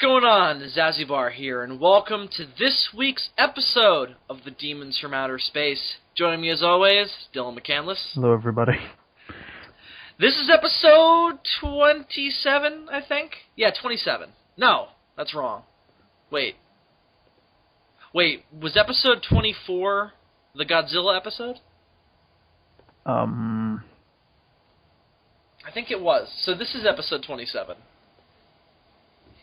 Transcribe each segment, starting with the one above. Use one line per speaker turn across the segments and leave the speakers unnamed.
going on? Zazubaar here, and welcome to this week's episode of the Demons from Outer Space. Joining me as always, Dylan McCandless.
Hello, everybody.
This is episode 27, I think? Yeah, 27. No, that's wrong. Wait, was episode 24 the Godzilla episode? I think it was. So this is episode 27.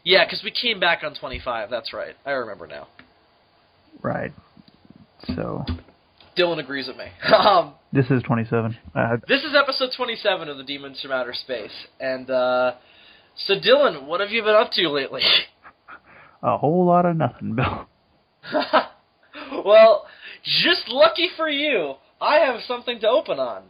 Yeah, because we came back on 25, that's right. I remember now.
Right. So...
Dylan agrees with me.
This is 27.
This is episode 27 of the Demons from Outer Space. And, so Dylan, what have you been up to lately?
A whole lot of nothing, Bill.
Well, just lucky for you, I have something to open on.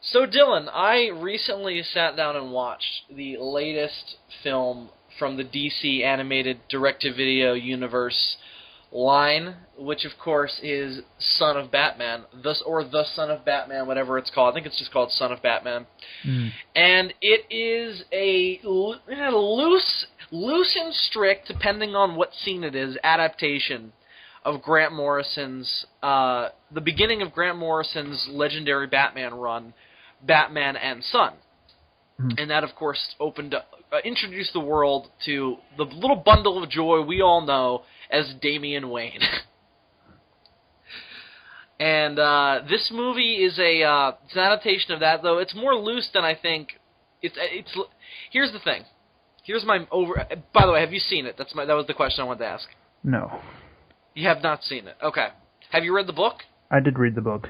So Dylan, I recently sat down and watched the latest film from the DC animated direct-to-video universe line, which of course is Son of Batman, The Son of Batman, whatever it's called. I think it's just called Son of Batman. And it is a loose and strict, depending on what scene it is, adaptation of Grant Morrison's, the beginning of Grant Morrison's legendary Batman run, Batman and Son. And that, of course, introduced the world to the little bundle of joy we all know as Damian Wayne. And this movie is it's an adaptation of that, though it's more loose than I think. Here's the thing. Here's my By the way, have you seen it? That was the question I wanted to ask.
No.
You have not seen it. Okay. Have you read the book?
I did read the book.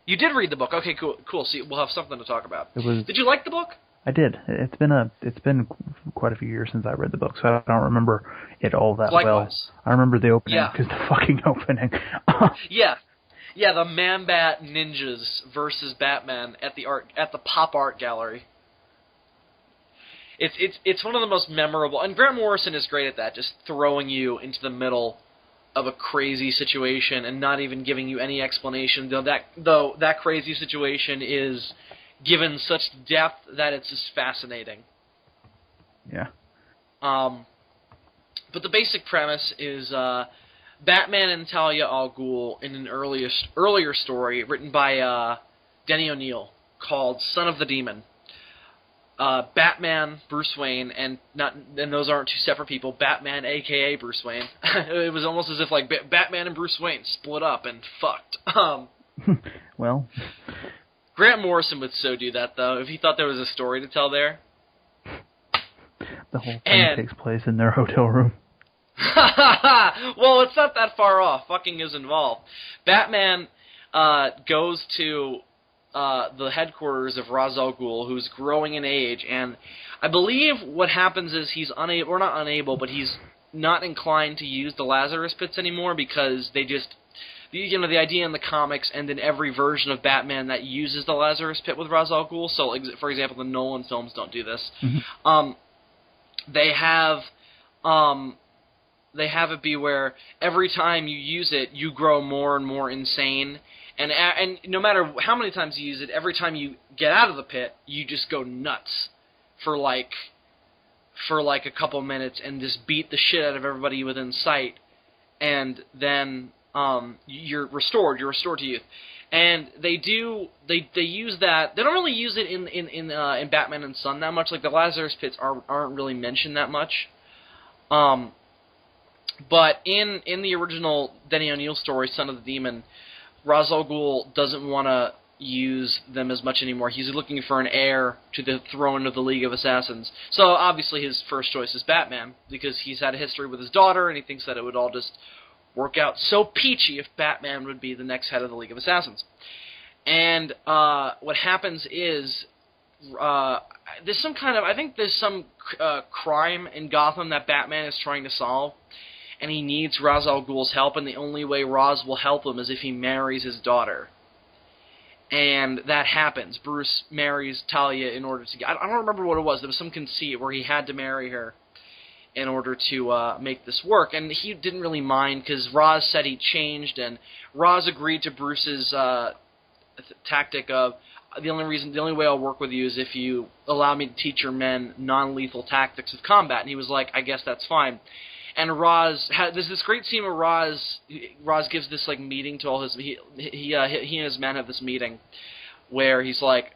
You did read the book. Okay, cool. See, we'll have something to talk about.
Did
you like the book?
I did. It's been quite a few years since I read the book, so I don't remember it all that
Likewise.
well. I remember the opening, because the fucking opening.
Yeah, the Man-Bat ninjas versus Batman at the Pop Art Gallery. It's one of the most memorable, and Grant Morrison is great at that, just throwing you into the middle of a crazy situation and not even giving you any explanation. Though that crazy situation is given such depth that it's just fascinating.
Yeah.
But the basic premise is Batman and Talia al Ghul in an earlier story written by Denny O'Neil called Son of the Demon. Batman, Bruce Wayne, and those aren't two separate people. Batman, a.k.a. Bruce Wayne. It was almost as if like Batman and Bruce Wayne split up and fucked.
Well...
Grant Morrison would so do that, though, if he thought there was a story to tell there.
The whole thing takes place in their hotel room.
Well, it's not that far off. Fucking is involved. Batman goes to the headquarters of Ra's al Ghul, who's growing in age, and I believe what happens is he's he's not inclined to use the Lazarus Pits anymore because they just... the idea in the comics and in every version of Batman that uses the Lazarus Pit with Ra's al Ghul, so, for example, the Nolan films don't do this. They have it be where every time you use it, you grow more and more insane, and no matter how many times you use it, every time you get out of the pit, you just go nuts for like a couple minutes and just beat the shit out of everybody within sight, and then... you're restored to youth, and they use that. They don't really use it in Batman and Son that much. Like the Lazarus Pits aren't really mentioned that much. But in the original Denny O'Neil story, Son of the Demon, Ra's al Ghul doesn't want to use them as much anymore. He's looking for an heir to the throne of the League of Assassins. So obviously his first choice is Batman because he's had a history with his daughter, and he thinks that it would all just work out so peachy if Batman would be the next head of the League of Assassins. And what happens is there's some crime in Gotham that Batman is trying to solve, and he needs Ra's al Ghul's help, and the only way Ra's will help him is if he marries his daughter. And that happens. Bruce marries Talia in order to... I don't remember what it was. There was some conceit where he had to marry her in order to make this work. And he didn't really mind because Ra's said he changed, and Ra's agreed to Bruce's tactic of, the only way I'll work with you is if you allow me to teach your men non-lethal tactics of combat. And he was like, I guess that's fine. And there's this great scene where Roz gives this like meeting to all his he and his men have this meeting where he's like,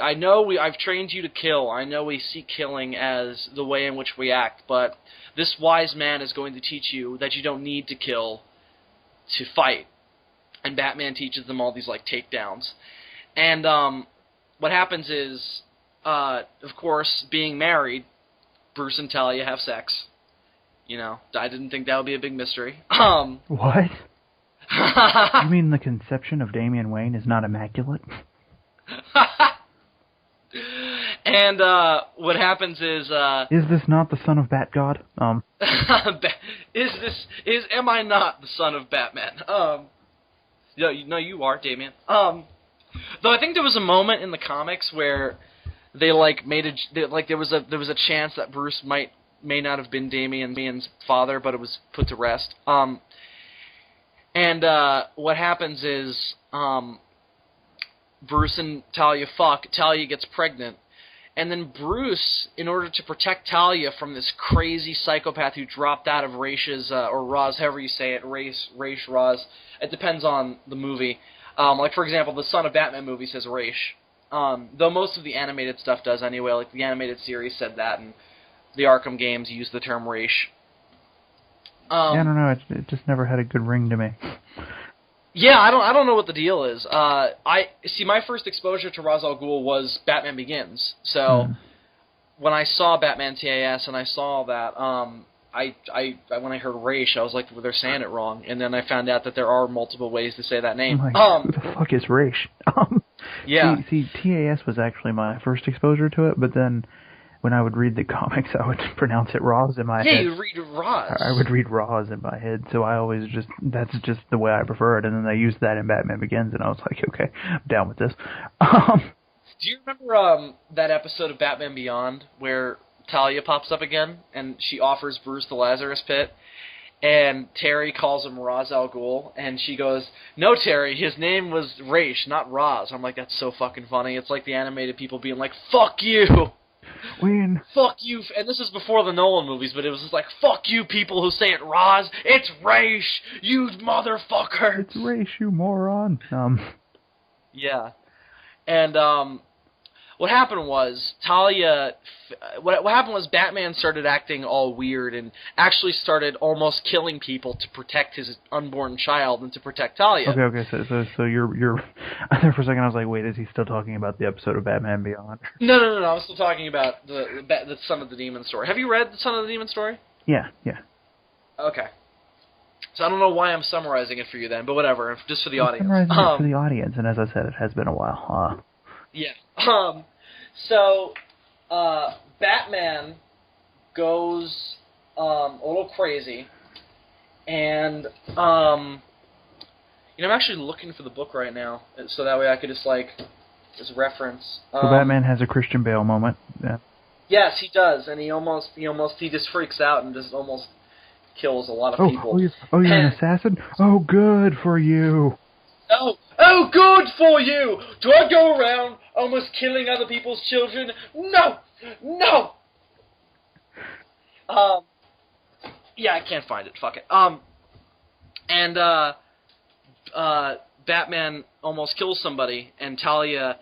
I know I've trained you to kill. I know we see killing as the way in which we act, but this wise man is going to teach you that you don't need to kill to fight. And Batman teaches them all these like takedowns. And what happens is, of course, being married, Bruce and Talia have sex. You know, I didn't think that would be a big mystery.
What? You mean the conception of Damian Wayne is not immaculate?
And what happens is
this not the son of Bat God?
Am I not the son of Batman? No, you are, Damian. Though I think there was a moment in the comics where they like there was a chance that Bruce may not have been Damian's father, but it was put to rest. And what happens is Bruce and Talia fuck. Talia gets pregnant. And then Bruce, in order to protect Talia from this crazy psychopath who dropped out of Raish's, or Roz, however you say it, Raish, Roz, it depends on the movie. Like, for example, the Son of Batman movie says Raish. Though most of the animated stuff does anyway, like the animated series said that, and the Arkham games use the term Raish.
Yeah, I don't know, it just never had a good ring to me.
Yeah, I don't know what the deal is. My first exposure to Ra's al Ghul was Batman Begins. So when I saw Batman TAS and I saw that, when I heard Raish, I was like, well, they're saying it wrong. And then I found out that there are multiple ways to say that name.
Who the fuck is Raish?
Yeah.
See, TAS was actually my first exposure to it, but then when I would read the comics, I would pronounce it Roz in my head.
Yeah, you read Roz.
I would read Roz in my head, so I always that's just the way I prefer it. And then they used that in Batman Begins, and I was like, okay, I'm down with this.
Do you remember that episode of Batman Beyond where Talia pops up again, and she offers Bruce the Lazarus Pit, and Terry calls him Ra's al Ghul, and she goes, no, Terry, his name was Raish, not Roz. I'm like, that's so fucking funny. It's like the animated people being like, fuck you! Fuck you, and this is before the Nolan movies, but it was just like, fuck you people who say it Roz, it's Raish, you motherfucker!
It's Raish, you moron!
Yeah. And, what happened was, what happened was Batman started acting all weird and actually started almost killing people to protect his unborn child and to protect Talia.
Okay, so you're there for a second I was like, wait, is he still talking about the episode of Batman Beyond?
No, I was still talking about the Son of the Demon story. Have you read the Son of the Demon story?
Yeah.
Okay. So I don't know why I'm summarizing it for you then, but whatever, just for the audience.
Summarizing it for the audience, and as I said, it has been a while.
Yeah. So, Batman goes a little crazy, and I'm actually looking for the book right now, so that way I could just reference.
So Batman has a Christian Bale moment. Yeah.
Yes, he does, and he just freaks out and just almost kills a lot of people.
You're an assassin? Oh, good for you.
Oh, good for you! Do I go around almost killing other people's children? No! Yeah, I can't find it. Fuck it. Batman almost kills somebody, and Talia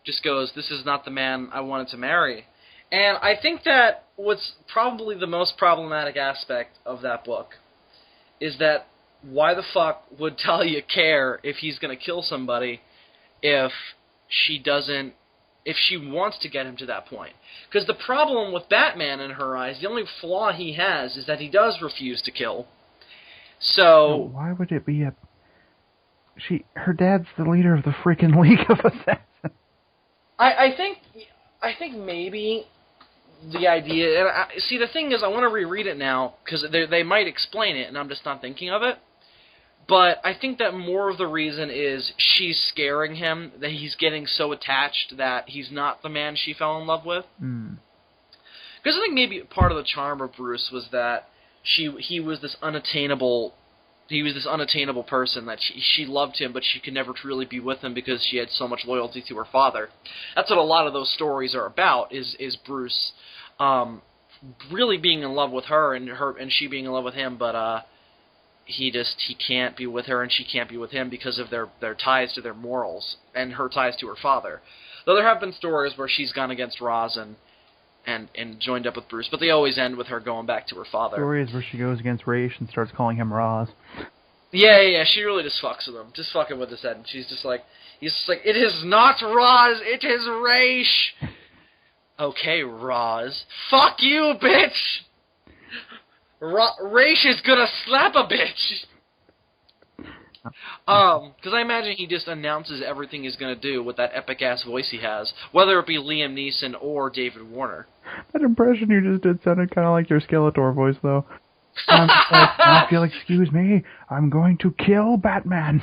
just goes, this is not the man I wanted to marry. And I think that what's probably the most problematic aspect of that book is that why the fuck would Talia care if he's going to kill somebody if she wants to get him to that point? Because the problem with Batman in her eyes, the only flaw he has is that he does refuse to kill. So
why would it be her dad's the leader of the freaking League of Assassins.
I think maybe the idea, and see, the thing is, I want to reread it now because they might explain it, and I'm just not thinking of it. But I think that more of the reason is she's scaring him, that he's getting so attached that he's not the man she fell in love with. Because I think maybe part of the charm of Bruce was that he was this unattainable he was this unattainable person, that she loved him, but she could never really be with him because she had so much loyalty to her father. That's what a lot of those stories are about, is Bruce really being in love with her and she being in love with him, but he can't be with her and she can't be with him because of their ties to their morals and her ties to her father. Though there have been stories where she's gone against Roz and joined up with Bruce, but they always end with her going back to her father.
Stories where she goes against Raish and starts calling him Roz.
Yeah, she really just fucks with him. Just fucking with his head. And he's just like, it is not Roz, it is Raish. Okay, Roz. Fuck you, bitch! Raish is gonna slap a bitch! Because I imagine he just announces everything he's gonna do with that epic-ass voice he has, whether it be Liam Neeson or David Warner.
That impression you just did sounded kind of like your Skeletor voice, though. I feel, excuse me, I'm going to kill Batman.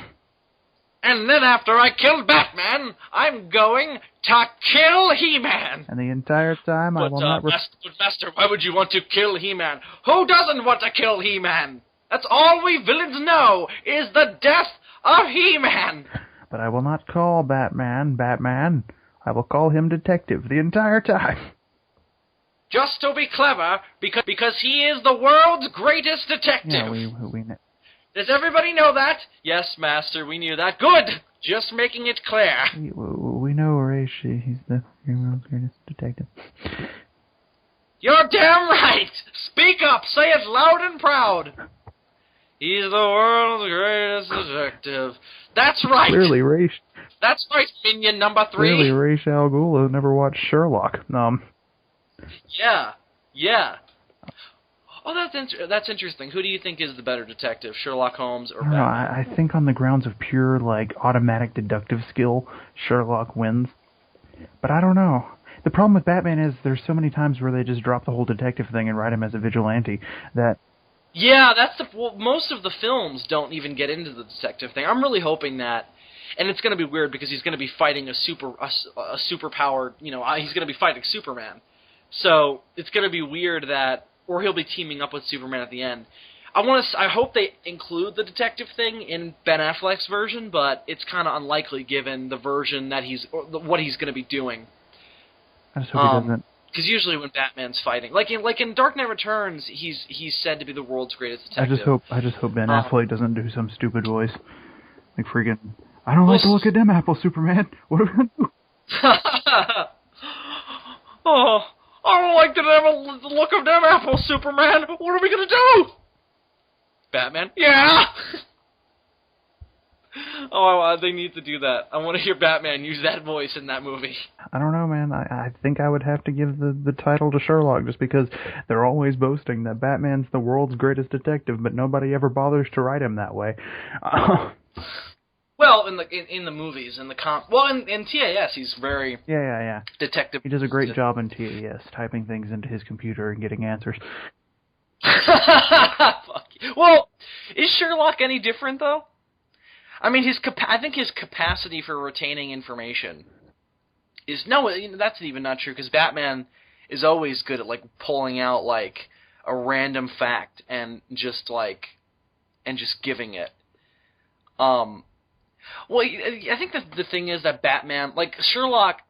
And then after I kill Batman, I'm going to kill He-Man.
And the entire time I will not...
Master, why would you want to kill He-Man? Who doesn't want to kill He-Man? That's all we villains know, is the death of He-Man.
But I will not call Batman Batman. I will call him Detective the entire time.
Just to be clever, because he is the world's greatest detective.
Yeah, we know.
Does everybody know that? Yes, Master, we knew that. Good! Just making it clear.
We know Raish, he's the world's greatest detective.
You're damn right! Speak up! Say it loud and proud! He's the world's greatest detective. That's right!
Clearly, Raish.
That's right, minion number 3.
Clearly, Raish Al Ghul never watched Sherlock.
Yeah. Oh, that's interesting. Who do you think is the better detective, Sherlock Holmes or Batman?
I think on the grounds of pure, automatic deductive skill, Sherlock wins. But I don't know. The problem with Batman is there's so many times where they just drop the whole detective thing and write him as a vigilante that...
Yeah, most of the films don't even get into the detective thing. I'm really hoping that, and it's going to be weird because he's going to be fighting a superpowered, he's going to be fighting Superman. So it's going to be weird that, or he'll be teaming up with Superman at the end. I hope they include the detective thing in Ben Affleck's version, but it's kind of unlikely given the version that what he's going to be doing.
I just hope he doesn't.
Because usually when Batman's fighting, like in Dark Knight Returns, he's said to be the world's greatest detective.
I just hope Ben Affleck doesn't do some stupid voice, like freaking. I don't like to look at them apples, Superman. What are we gonna do?
Oh, I don't like the look of them apples, Superman. What are we gonna do? Batman? Yeah. Oh, they need to do that. I want to hear Batman use that voice in that movie.
I don't know, man. I think I would have to give the title to Sherlock just because they're always boasting that Batman's the world's greatest detective, but nobody ever bothers to write him that way.
Well, in the movies, in TAS, he's very detective.
He does a great job in TAS, typing things into his computer and getting answers.
Fuck you. Well, is Sherlock any different though? I mean, I think his capacity for retaining information is that's even not true because Batman is always good at pulling out a random fact and just giving it. Well, I think the thing is that Batman, Sherlock,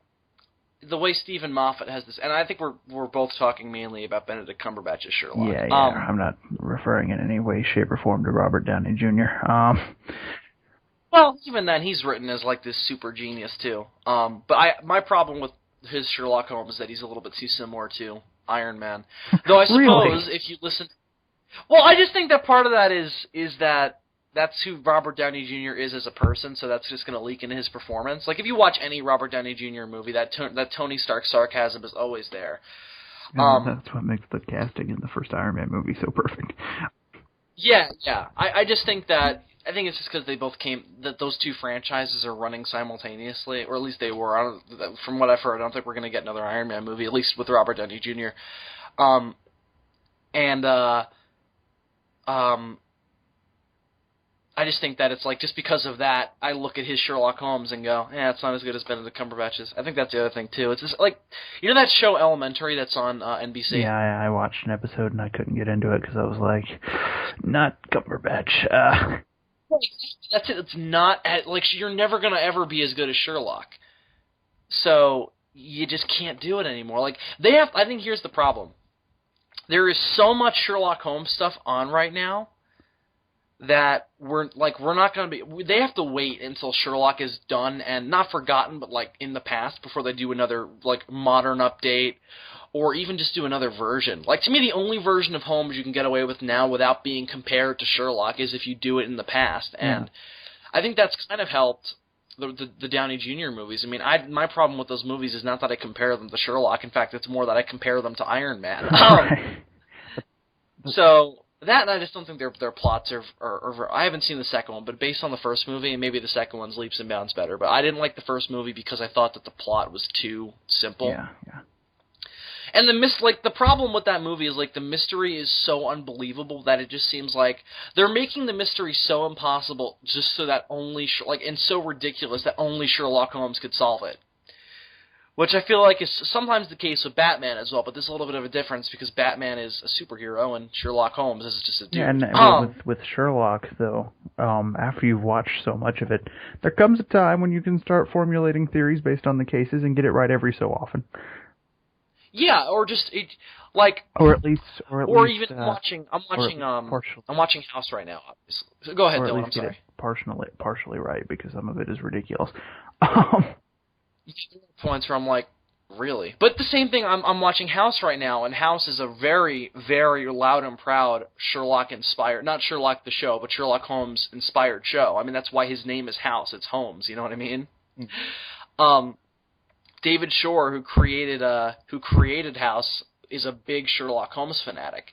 the way Stephen Moffat has this, and I think we're both talking mainly about Benedict Cumberbatch as Sherlock.
Yeah. I'm not referring in any way, shape, or form to Robert Downey Jr.
Well, even then, he's written as this super genius too. But my problem with his Sherlock Holmes is that he's a little bit too similar to Iron Man. Though I suppose
Really?
if you listen, well, I just think that part of that is that that's who Robert Downey Jr. is as a person, so that's just going to leak into his performance. If you watch any Robert Downey Jr. movie, that Tony Stark sarcasm is always there.
That's what makes the casting in the first Iron Man movie so perfect.
Yeah. I just think that. I think it's just because that those two franchises are running simultaneously, or at least they were. From what I've heard, I don't think we're going to get another Iron Man movie, at least with Robert Downey Jr. I just think that it's like, just because of that, I look at his Sherlock Holmes and go, it's not as good as Benedict Cumberbatch's. I think that's the other thing, too. It's just like, you know that show Elementary that's on NBC?
Yeah, I watched an episode and I couldn't get into it because I was like, not Cumberbatch.
That's it. It's not, like, you're never going to ever be as good as Sherlock. So, you just can't do it anymore. Like, I think here's the problem. There is so much Sherlock Holmes stuff on right now that we're not going to be... They have to wait until Sherlock is done and not forgotten, but, like, in the past before they do another, like, modern update or even just do another version. Like, to me, the only version of Holmes you can get away with now without being compared to Sherlock is if you do it in the past. And I think that's kind of helped the Downey Jr. movies. I mean, my problem with those movies is not that I compare them to Sherlock. In fact, it's more that I compare them to Iron Man. So... That, and I just don't think their plots are... I haven't seen the second one, but based on the first movie, and maybe the second one's leaps and bounds better, but I didn't like the first movie because I thought that the plot was too simple.
Yeah.
And the problem with that movie is, like, the mystery is so unbelievable that it just seems like they're making the mystery so impossible just so that and so ridiculous that only Sherlock Holmes could solve it. Which I feel like is sometimes the case with Batman as well, but there's a little bit of a difference because Batman is a superhero and Sherlock Holmes is just a dude.
Yeah, and with Sherlock, though, after you've watched so much of it, there comes a time when you can start formulating theories based on the cases and get it right every so often.
Yeah, or just I'm watching House right now, obviously. So go ahead, Dylan. I'm sorry.
Partially right because some of it is ridiculous.
Points where I'm like, really? But the same thing, I'm watching House right now, and House is a very, very loud and proud Sherlock-inspired, not Sherlock the show, but Sherlock Holmes-inspired show. I mean, that's why his name is House. It's Holmes, you know what I mean? Mm-hmm. David Shore, who created House, is a big Sherlock Holmes fanatic.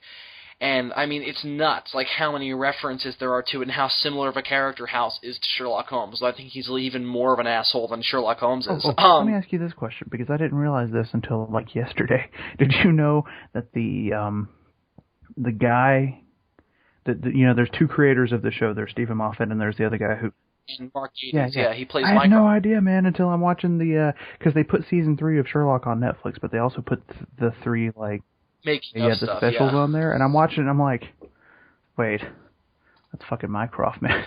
And, I mean, it's nuts, like, how many references there are to it and how similar of a character House is to Sherlock Holmes. I think he's even more of an asshole than Sherlock Holmes is.
Let me ask you this question, because I didn't realize this until, like, yesterday. Did you know that the guy... there's two creators of the show. There's Stephen Moffat, and there's the other guy who...
And Mark Gatiss, yeah, he plays
I had no idea, man, until I'm watching because they put season 3 of Sherlock on Netflix, but they also put the 3, like... the specials on there, and I'm watching and I'm like, wait, that's fucking Mycroft, man.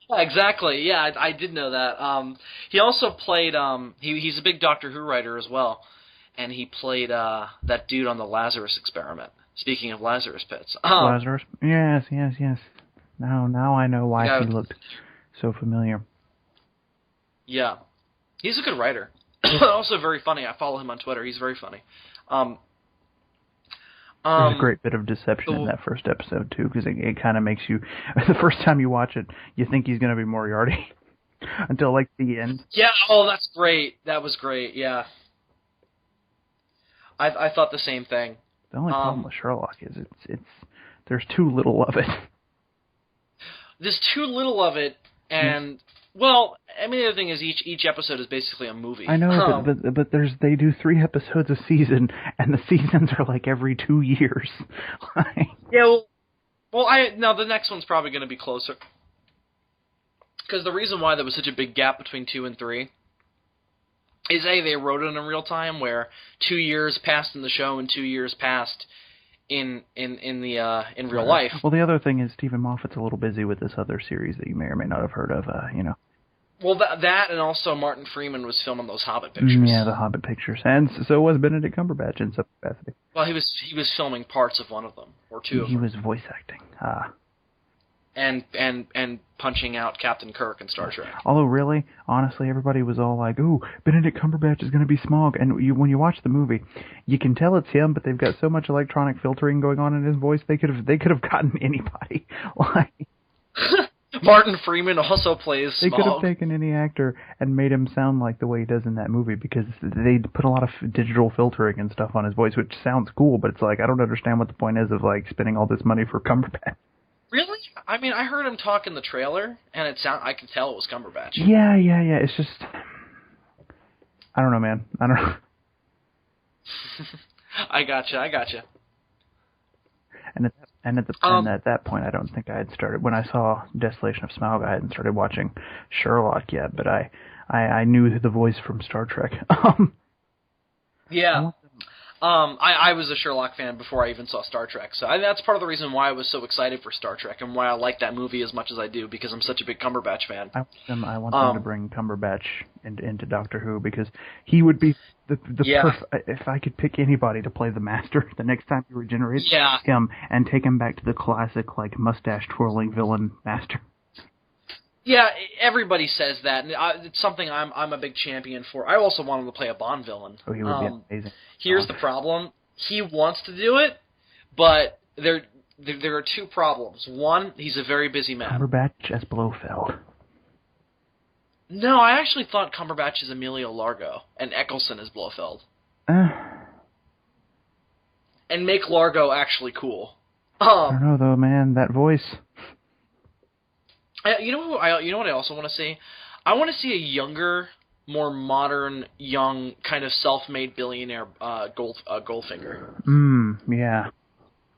Yeah, exactly. Yeah, I did know that. He also played, he's a big Doctor Who writer as well, and he played that dude on the Lazarus Experiment. Speaking of Lazarus Pits.
Lazarus? Yes. Now I know why he looked so familiar.
Yeah. He's a good writer. Also very funny. I follow him on Twitter. He's very funny.
There's a great bit of deception in that first episode, too, because it kind of makes you... The first time you watch it, you think he's going to be Moriarty until, like, the end.
Yeah, that's great. That was great, yeah. I thought the same thing.
The only problem with Sherlock is there's too little of it.
There's too little of it, and... Well, I mean, the other thing is each episode is basically a movie.
I know, but they do 3 episodes a season, and the seasons are like every 2 years.
Yeah, now the next one's probably going to be closer. Because the reason why there was such a big gap between 2 and 3 is they wrote it in real time, where 2 years passed in the show and 2 years passed in real life.
Well, the other thing is Stephen Moffat's a little busy with this other series that you may or may not have heard of,
Well, that and also Martin Freeman was filming those Hobbit pictures.
Yeah, the Hobbit pictures, and so was Benedict Cumberbatch in some capacity.
Well, he was filming parts of one of them or two of them.
He was voice acting.
And punching out Captain Kirk in Star Trek.
Although, really, honestly, everybody was all like, "Ooh, Benedict Cumberbatch is going to be Smaug," and when you watch the movie, you can tell it's him, but they've got so much electronic filtering going on in his voice, they could have gotten anybody.
Martin Freeman also plays Smaug.
They could have taken any actor and made him sound like the way he does in that movie, because they put a lot of digital filtering and stuff on his voice, which sounds cool, but it's like, I don't understand what the point is of, like, spending all this money for Cumberbatch.
Really? I mean, I heard him talk in the trailer, and I could tell it was Cumberbatch.
Yeah. It's just... I don't know, man. I don't know.
I gotcha.
And at that point, I don't think I had started. When I saw Desolation of Smaug, I hadn't started watching Sherlock yet, but I knew the voice from Star Trek.
Yeah. I was a Sherlock fan before I even saw Star Trek, so that's part of the reason why I was so excited for Star Trek and why I like that movie as much as I do, because I'm such a big Cumberbatch fan.
I want them to bring Cumberbatch into Doctor Who, because he would be the if I could pick anybody to play the Master the next time he regenerates, him, and take him back to the classic like mustache twirling villain Master.
Yeah, everybody says that, and it's something I'm a big champion for. I also want him to play a Bond villain.
Oh, he would be amazing.
Here's the problem: he wants to do it, but there are two problems. One, he's a very busy man.
Cumberbatch as Blofeld.
No, I actually thought Cumberbatch is Emilio Largo and Eccleston is Blofeld. And make Largo actually cool.
I don't know though, man. That voice.
You know what I also want to see? I want to see a younger, more modern, young, kind of self-made billionaire Goldfinger.
Yeah.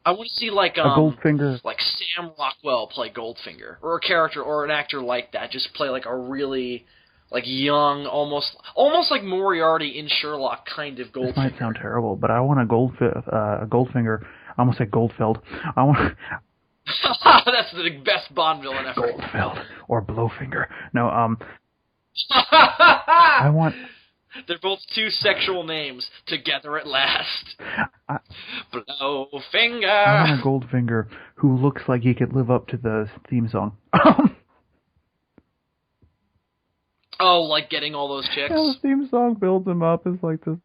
I want to see like
a Goldfinger,
like Sam Rockwell play Goldfinger, or a character or an actor like that. Just play like a really like young, almost like Moriarty in Sherlock kind of Goldfinger.
This might sound terrible, but I want a Goldfinger. I almost said Goldfeld. I want.
That's the best Bond villain ever.
Goldfeld or Blowfinger. No, I want.
They're both two sexual names together at last. Blowfinger.
I want a Goldfinger who looks like he could live up to the theme song.
Oh, like getting all those chicks?
Yeah, the theme song builds him up. It's like this,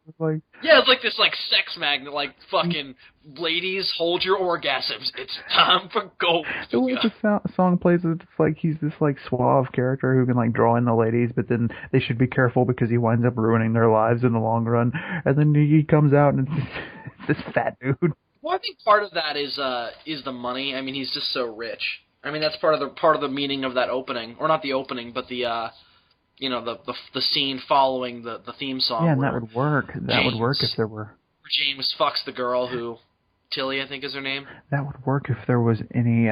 Yeah, it's like this, like, sex magnet, like, fucking, ladies, hold your orgasms. It's time for gold.
The way the song plays, it's like he's this, like, suave character who can, like, draw in the ladies, but then they should be careful because he winds up ruining their lives in the long run. And then he comes out and it's this fat dude.
Well, I think part of that is the money. I mean, he's just so rich. I mean, that's part of the meaning of that opening. Or not the opening, but the, you know, the scene following the theme song.
Yeah, and that would work. That would work if there were...
James fucks the girl who... Tilly, I think is her name.
That would work if there was any,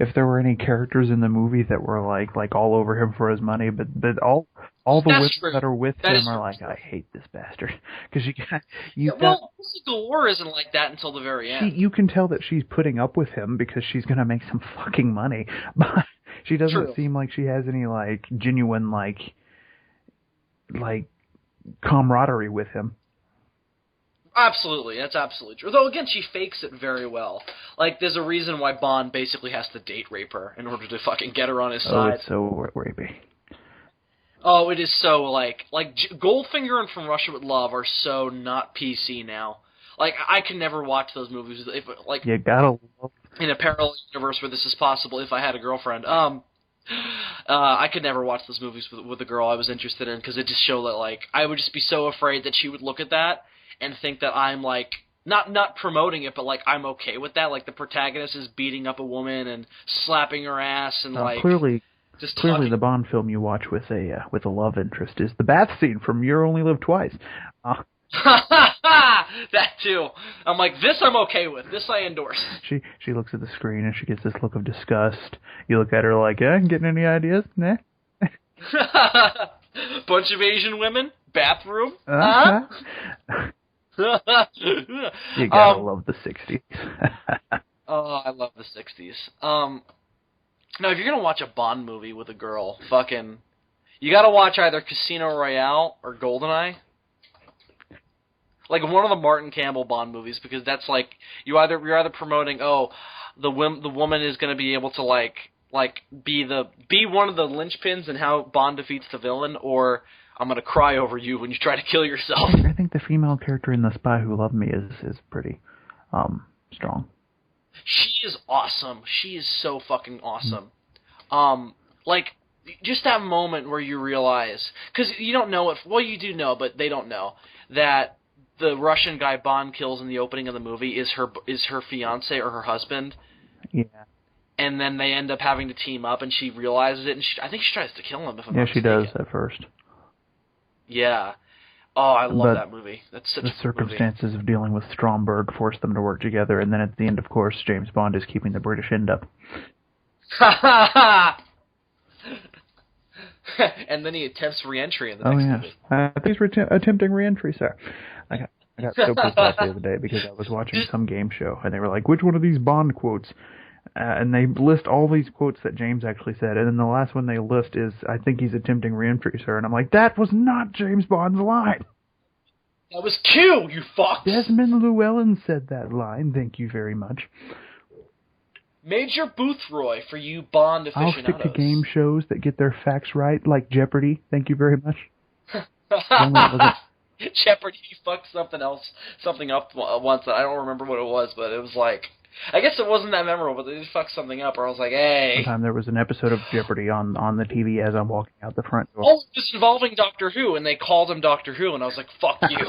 if there were any characters in the movie that were, like all over him for his money, but all the women that are with him are like, I hate this bastard. Because
Pussy Galore isn't like that until the very end.
You can tell that she's putting up with him because she's going to make some fucking money, but... She doesn't seem like she has any, like, genuine, like, camaraderie with him.
Absolutely. That's absolutely true. Though, again, she fakes it very well. Like, there's a reason why Bond basically has to date rape her in order to fucking get her on his side.
Oh, it's so rapey.
Oh, it is so, like Goldfinger and From Russia with Love are so not PC now. Like, I can never watch those movies. If, like,
you gotta love...
In a parallel universe where this is possible, if I had a girlfriend, I could never watch those movies with a girl I was interested in, because it just showed that, like, I would just be so afraid that she would look at that and think that I'm, like, not promoting it, but, like, I'm okay with that. Like, the protagonist is beating up a woman and slapping her ass and, like...
Clearly the Bond film you watch with a love interest is the bath scene from You Only Live Twice.
That too. I'm like, this I'm okay with. This I endorse.
She looks at the screen and she gets this look of disgust. You look at her like, yeah, getting any ideas? Nah.
Bunch of Asian women? Bathroom?
You gotta love the 60s.
Oh, I love the 60s. Now, if you're gonna watch a Bond movie with a girl, fucking... You gotta watch either Casino Royale or GoldenEye. Like one of the Martin Campbell Bond movies, because that's like you're either promoting the woman is going to be able to like be one of the linchpins in how Bond defeats the villain, or I'm going to cry over you when you try to kill yourself.
I think the female character in The Spy Who Loved Me is pretty strong.
She is awesome. She is so fucking awesome. Like just that moment where you realize, because you don't know it. Well, you do know, but they don't know that. The Russian guy Bond kills in the opening of the movie is her fiance or her husband.
Yeah.
And then they end up having to team up, and she realizes it, and I think she tries to kill him. If I'm not
she
mistaken.
does at first.
Yeah, Oh, I love
But
that movie. That's such
the
a good movie.
circumstances of dealing with Stromberg forced them to work together, and then at the end, of course, James Bond is keeping the British end up.
And then he attempts re-entry in the next movie.
Thanks for attempting re-entry, sir. I got so pissed off the other day because I was watching some game show, and they were like, which one of these Bond quotes? And they list all these quotes that James actually said, and then the last one they list is, I think he's attempting re-entry, sir. And I'm like, that was not James Bond's line.
That was Q, you fucks!
Desmond Llewellyn said that line, thank you very much.
Major Boothroyd for you Bond aficionados.
I'll stick to game shows that get their facts right, like Jeopardy, thank you very much.
Jeopardy, he fucked something up once. I don't remember what it was, but it was like, I guess it wasn't that memorable, but they just fucked something up, or I was like, hey.
One time there was an episode of Jeopardy on the TV as I'm walking out the front door.
Oh, it was involving Doctor Who, and they called him Doctor Who, and I was like, fuck you.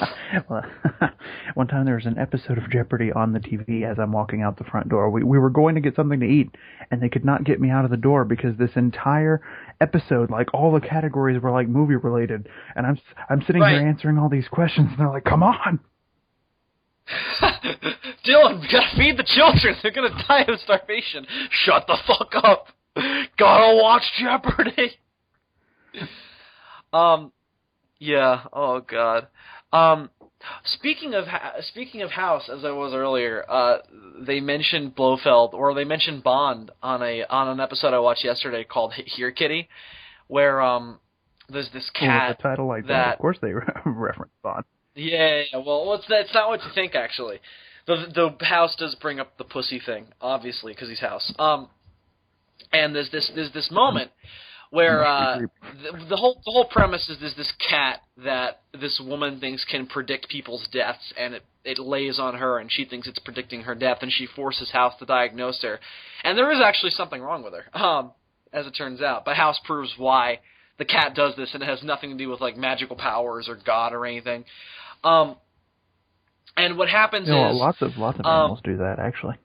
Well, one time there was an episode of Jeopardy on the TV as I'm walking out the front door. We were going to get something to eat, and they could not get me out of the door because this entire episode, like all the categories were like movie related, and I'm sitting here answering all these questions, and they're like, come on.
Dylan, we gotta feed the children. They're gonna die of starvation. Shut the fuck up. Gotta watch Jeopardy. Yeah. Oh God. Speaking of House, as I was earlier, they mentioned Blofeld, or they mentioned Bond on an episode I watched yesterday called Here Kitty, where there's this cat.
With a title like that, of course they reference Bond.
Yeah. Well, it's not what you think actually. The House does bring up the pussy thing, obviously, because he's House. And there's this moment where the whole premise is there's this cat that this woman thinks can predict people's deaths, and it lays on her, and she thinks it's predicting her death, and she forces House to diagnose her. And there is actually something wrong with her, as it turns out. But House proves why the cat does this, and it has nothing to do with like magical powers or God or anything. And what happens is
lots of animals do that actually.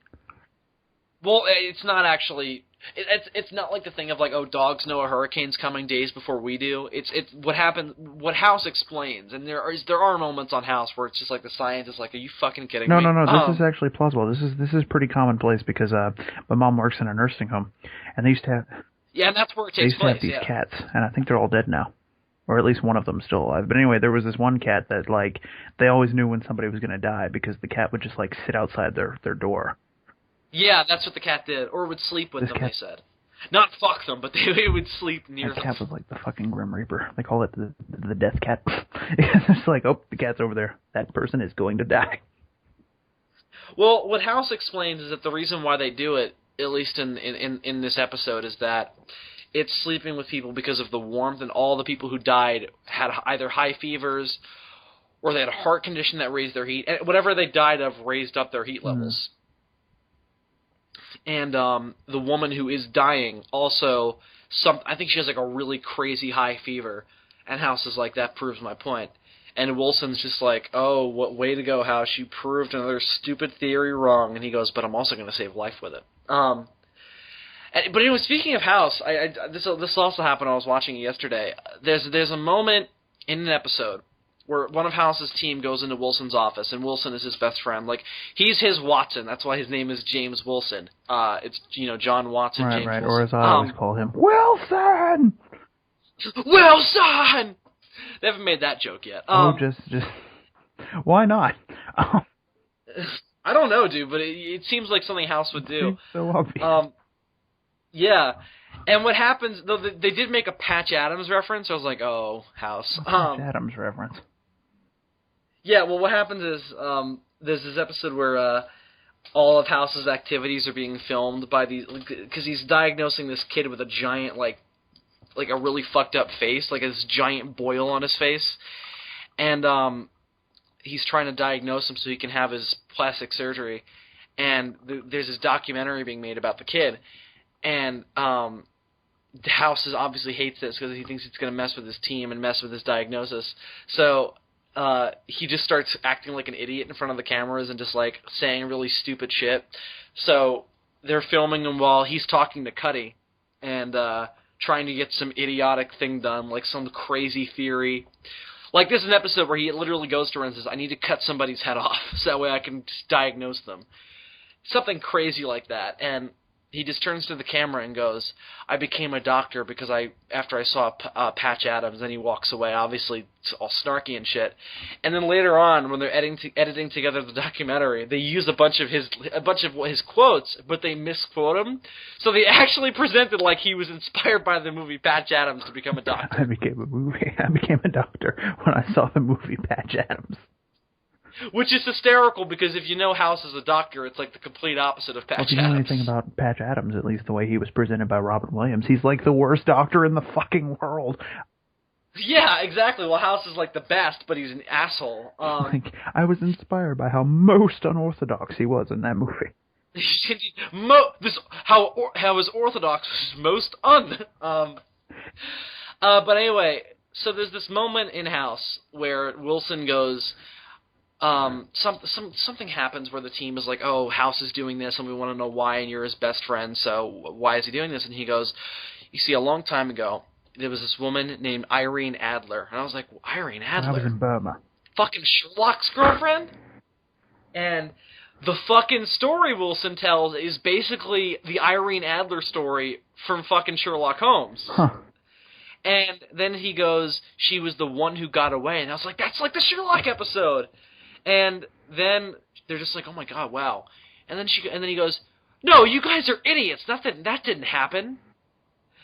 Well, it's not actually. It's not like the thing of like, oh, dogs know a hurricane's coming days before we do. It's what happened. What House explains, and there are moments on House where it's just like the scientist like, are you fucking kidding me?
No. This is actually plausible. This is pretty commonplace because my mom works in a nursing home, and they used to have.
Yeah, and that's where it takes place.
They used to have these cats, and I think they're all dead now. Or at least one of them's still alive. But anyway, there was this one cat that, like, they always knew when somebody was going to die because the cat would just, like, sit outside their door.
Yeah, that's what the cat did. Or would sleep with them, they said. Not fuck them, but they would sleep near them.
The cat was like the fucking Grim Reaper. They call it the death cat. It's like, oh, the cat's over there. That person is going to die.
Well, what House explains is that the reason why they do it, at least in this episode, is that it's sleeping with people because of the warmth, and all the people who died had either high fevers or they had a heart condition that raised their heat. And whatever they died of raised up their heat levels. And the woman who is dying also, I think she has like a really crazy high fever. And House is like, that proves my point. And Wilson's just like, oh, what way to go, House. You proved another stupid theory wrong. And he goes, but I'm also going to save life with it. But anyway, speaking of House, this also happened when I was watching it yesterday. There's a moment in an episode where one of House's team goes into Wilson's office, and Wilson is his best friend. Like, he's his Watson. That's why his name is James Wilson. It's, John Watson,
right,
James
right.
Wilson.
Or as I always call him, Wilson!
Wilson! They haven't made that joke yet.
Just why not?
I don't know, dude, but it seems like something House would do.
It's so obvious.
Yeah. And what happens, though, they did make a Patch Adams reference. I was like, oh, House.
Patch Adams reference.
Yeah, well, what happens is there's this episode where all of House's activities are being filmed by these, because he's diagnosing this kid with a giant, like a really fucked up face, like this giant boil on his face. And he's trying to diagnose him so he can have his plastic surgery. And there's this documentary being made about the kid. And House obviously hates this because he thinks it's going to mess with his team and mess with his diagnosis. So he just starts acting like an idiot in front of the cameras and just like saying really stupid shit. So they're filming him while he's talking to Cuddy and trying to get some idiotic thing done, like some crazy theory Like, this is an episode where he literally goes to her and says, I need to cut somebody's head off so that way I can diagnose them. Something crazy like that. And he just turns to the camera and goes, I became a doctor because after I saw Patch Adams. Then he walks away, obviously all snarky and shit. And then later on, when they're editing together the documentary, they use a bunch of his quotes, but they misquote him. So they actually presented like he was inspired by the movie Patch Adams to become a doctor.
I became a doctor when I saw the movie Patch Adams.
Which is hysterical, because if you know House as a doctor, it's like the complete opposite of Patch Adams.
If you know anything about Patch Adams, at least the way he was presented by Robin Williams, he's like the worst doctor in the fucking world.
Yeah, exactly. Well, House is like the best, but he's an asshole.
I was inspired by how most unorthodox he was in that movie.
How his orthodox was most But anyway, so there's this moment in House where Wilson goes, something happens where the team is like, oh, House is doing this, and we want to know why, and you're his best friend, so why is he doing this? And he goes, you see, a long time ago, there was this woman named Irene Adler. And I was like, well, Irene Adler?
I was in Burma.
Fucking Sherlock's girlfriend? And the fucking story Wilson tells is basically the Irene Adler story from fucking Sherlock Holmes.
Huh.
And then he goes, she was the one who got away. And I was like, that's like the Sherlock episode. And then they're just like, oh my god, wow. And then he goes, no, you guys are idiots. That didn't happen.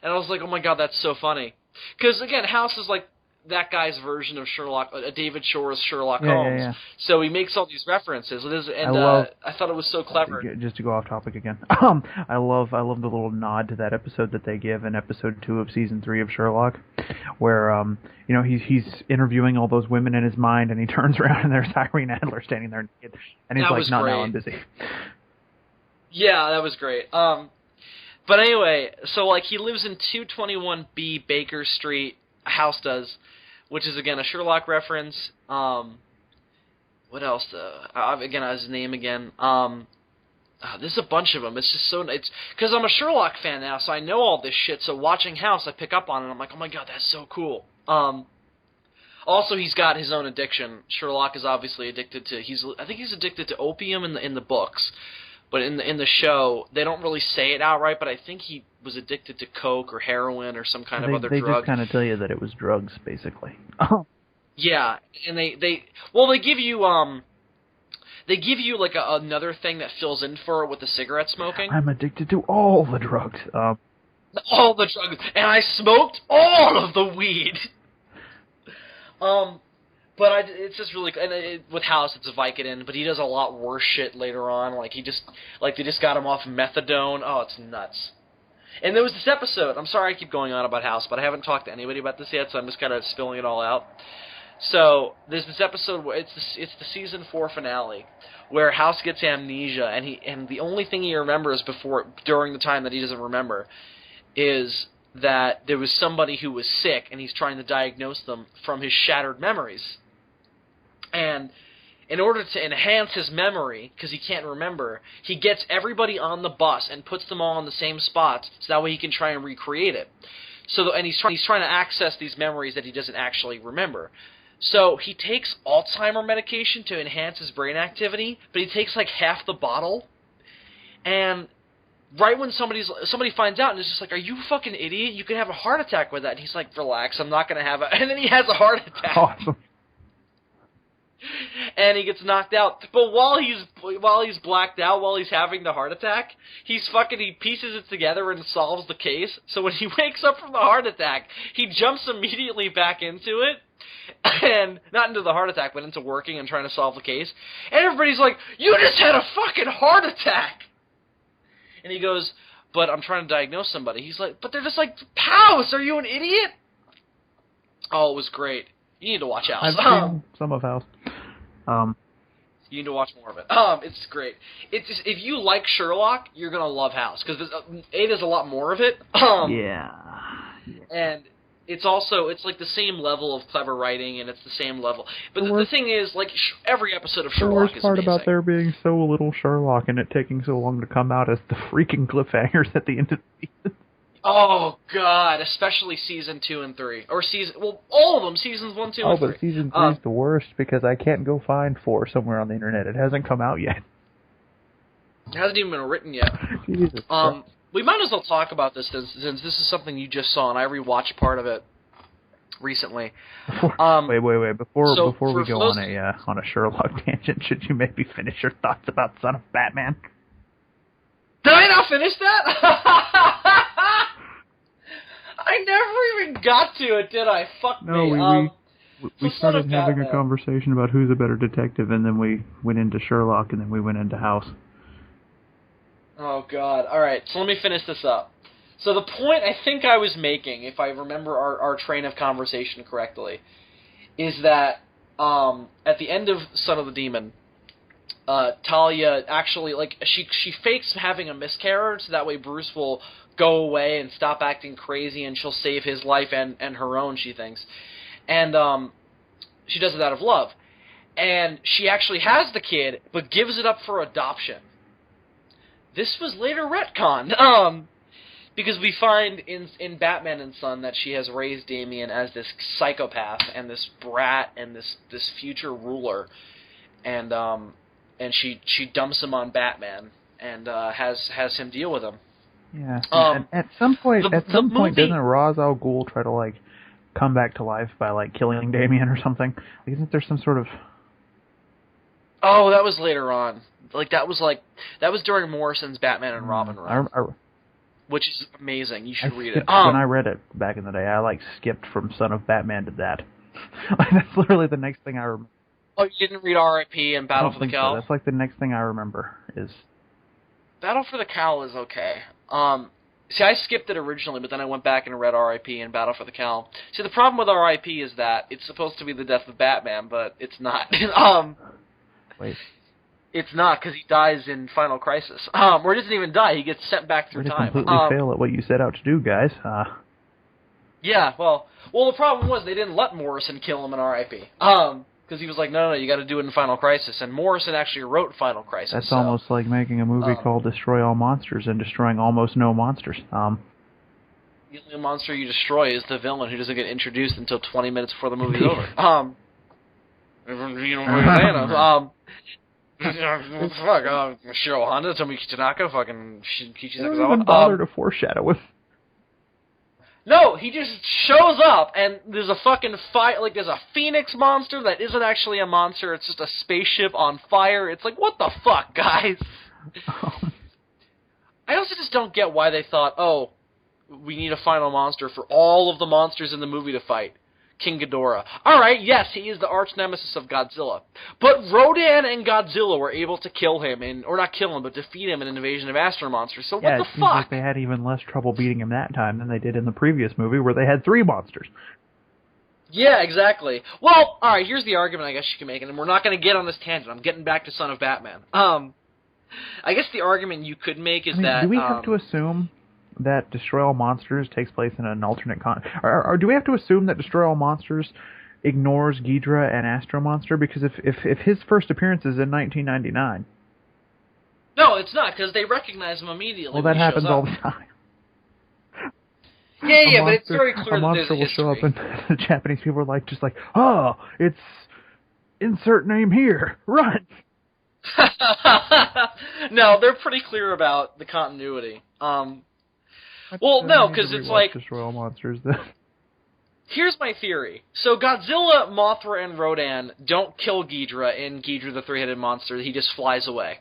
And I was like, oh my god, that's so funny. Because, again, House is like that guy's version of Sherlock, David Shore's Sherlock Holmes.
Yeah.
So he makes all these references. I thought it was so clever.
Just to go off topic again, I love the little nod to that episode that they give in episode 2 of season 3 of Sherlock, where he's interviewing all those women in his mind, and he turns around and there's Irene Adler standing there naked, and he's like, "No, I'm busy."
Yeah, that was great. But anyway, so like he lives in 221B Baker Street. House does, which is again a Sherlock reference. What else? Again, his name again. There's a bunch of them. It's just it's because I'm a Sherlock fan now, so I know all this shit. So watching House, I pick up on it. And I'm like, oh my god, that's so cool. Also, he's got his own addiction. Sherlock is obviously addicted to. I think he's addicted to opium in the books. But in the show, they don't really say it outright, but I think he was addicted to coke or heroin or some kind of other drug.
They just kind of tell you that it was drugs, basically.
Yeah, and they give you like another thing that fills in for it with the cigarette smoking.
I'm addicted to all the drugs.
All the drugs, and I smoked all of the weed. But it's just really, and with House, it's a Vicodin, but he does a lot worse shit later on. Like, they just got him off methadone. Oh, it's nuts. And there was this episode, I'm sorry I keep going on about House, but I haven't talked to anybody about this yet, so I'm just kind of spilling it all out. So, there's this episode where it's the season 4 finale, where House gets amnesia, and the only thing he remembers during the time that he doesn't remember is that there was somebody who was sick, and he's trying to diagnose them from his shattered memories. And in order to enhance his memory, because he can't remember, he gets everybody on the bus and puts them all in the same spots, so that way he can try and recreate it. And he's trying to access these memories that he doesn't actually remember. So he takes Alzheimer medication to enhance his brain activity, but he takes like half the bottle. And right when somebody finds out and is just like, "Are you a fucking idiot? You could have a heart attack with that." And he's like, "Relax, I'm not going to have it." And then he has a heart attack.
Awesome.
And he gets knocked out. But while he's blacked out, while he's having the heart attack, he pieces it together and solves the case. So when he wakes up from the heart attack, he jumps immediately back into it. And not into the heart attack, but into working and trying to solve the case. And everybody's like, "You just had a fucking heart attack!" And he goes, "But I'm trying to diagnose somebody." He's like, "But they're just like, House, are you an idiot?" Oh, it was great. You need to watch House.
I've seen some of House.
You need to watch more of it. It's great. It's just, if you like Sherlock, you're gonna love House, because there's a lot more of it.
Yeah.
And it's like the same level of clever writing, and it's the same level. But the thing is, like, every episode of Sherlock is amazing.
The worst part about there being so little Sherlock and it taking so long to come out is the freaking cliffhangers at the end of the season.
Oh God, especially season 2 and 3, or all of them, seasons 1, 2, and 3.
but season 3 is the worst because I can't go find 4 somewhere on the internet. It hasn't come out yet.
It hasn't even been written yet.
Jesus Christ.
We might as well talk about this since this is something you just saw, and I rewatched part of it recently.
Wait. Before we go
those...
on a Sherlock tangent, should you maybe finish your thoughts about Son of Batman?
Did I not finish that? I never even got to it, did I? Fuck me.
We started having a conversation about who's a better detective, and then we went into Sherlock, and then we went into House.
Oh, God. Alright, so let me finish this up. So the point I think I was making, if I remember our train of conversation correctly, is that at the end of Son of the Demon, Talia actually, like, she fakes having a miscarriage, so that way Bruce will go away and stop acting crazy, and she'll save his life and her own, she thinks. And she does it out of love. And she actually has the kid, but gives it up for adoption. This was later retconned, because we find in Batman and Son that she has raised Damian as this psychopath and this brat and this future ruler, and she dumps him on Batman and has him deal with him.
Yeah. At some point, doesn't Ra's al Ghul try to like come back to life by like killing Damian or something? Like, isn't there some sort of...
Oh, that was later on. That was during Morrison's Batman and Robin run, which is amazing. You should read it.
When I read it back in the day, I skipped from Son of Batman to that. That's literally the next thing I remember.
Oh, you didn't read R.I.P. and Battle for the Cowl?
So. That's the next thing I remember is...
Battle for the Cowl is okay. See, I skipped it originally, but then I went back and read R.I.P. and Battle for the Cowl. See, the problem with R.I.P. is that it's supposed to be the death of Batman, but it's not.
Wait.
It's not, because he dies in Final Crisis. Or he doesn't even die, he gets sent back through time.
Completely fail at what you set out to do, guys.
Yeah, well, the problem was they didn't let Morrison kill him in R.I.P. Because he was like, no, you got to do it in Final Crisis, and Morrison actually wrote Final Crisis.
That's almost like making a movie called Destroy All Monsters and destroying almost no monsters. The
only monster you destroy is the villain, who doesn't get introduced until 20 minutes before the movie's over. You know what I'm saying? Fuck, Shiro Honda, Tomoki Tanaka, fucking Kichi Sakazawa.
They don't even bother to foreshadow it.
No, he just shows up, and there's a fucking fight, like, there's a phoenix monster that isn't actually a monster, it's just a spaceship on fire. It's like, what the fuck, guys? I also just don't get why they thought, oh, we need a final monster for all of the monsters in the movie to fight. King Ghidorah. Alright, yes, he is the arch nemesis of Godzilla. But Rodan and Godzilla were able to kill him, or not kill him, but defeat him in an invasion of Astro Monsters, so what the fuck?
Seems like they had even less trouble beating him that time than they did in the previous movie, where they had 3 monsters.
Yeah, exactly. Well, alright, here's the argument I guess you can make, and we're not going to get on this tangent. I'm getting back to Son of Batman. I guess the argument you could make is that...
Do we have to assume that Destroy All Monsters takes place in an alternate or do we have to assume that Destroy All Monsters ignores Ghidra and Astro Monster? Because if his first appearance is in 1999...
No, it's not, because they recognize him immediately.
Well, that happens all the time.
Yeah, but it's very clear
a monster
that
will show up and the Japanese people are just like, oh, it's insert name here, run!
No, they're pretty clear about the continuity. Well, no, because it's like...
Destroy All Monsters, then.
Here's my theory. So Godzilla, Mothra, and Rodan don't kill Ghidra in Ghidra the Three-Headed Monster. He just flies away.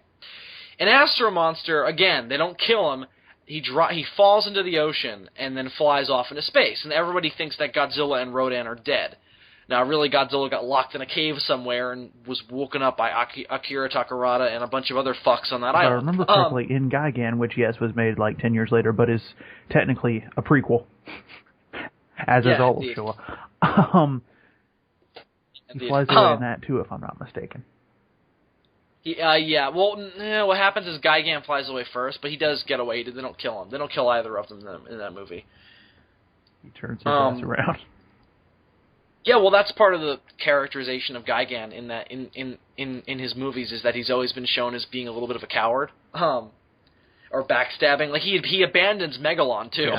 In Astro Monster, again, they don't kill him. He falls into the ocean and then flies off into space. And everybody thinks that Godzilla and Rodan are dead. Now, really, Godzilla got locked in a cave somewhere and was woken up by Akira Takarada and a bunch of other fucks on that island.
I remember correctly, in Gigan, which, yes, was made like 10 years later, but is technically a prequel, as is all of Showa. He flies away in that, too, if I'm not mistaken.
Yeah, well, what happens is Gigan flies away first, but he does get away. They don't kill him. They don't kill either of them in that movie.
He turns his ass around.
Yeah, well, that's part of the characterization of Gigan in that in his movies, is that he's always been shown as being a little bit of a coward, or backstabbing. Like he abandons Megalon too.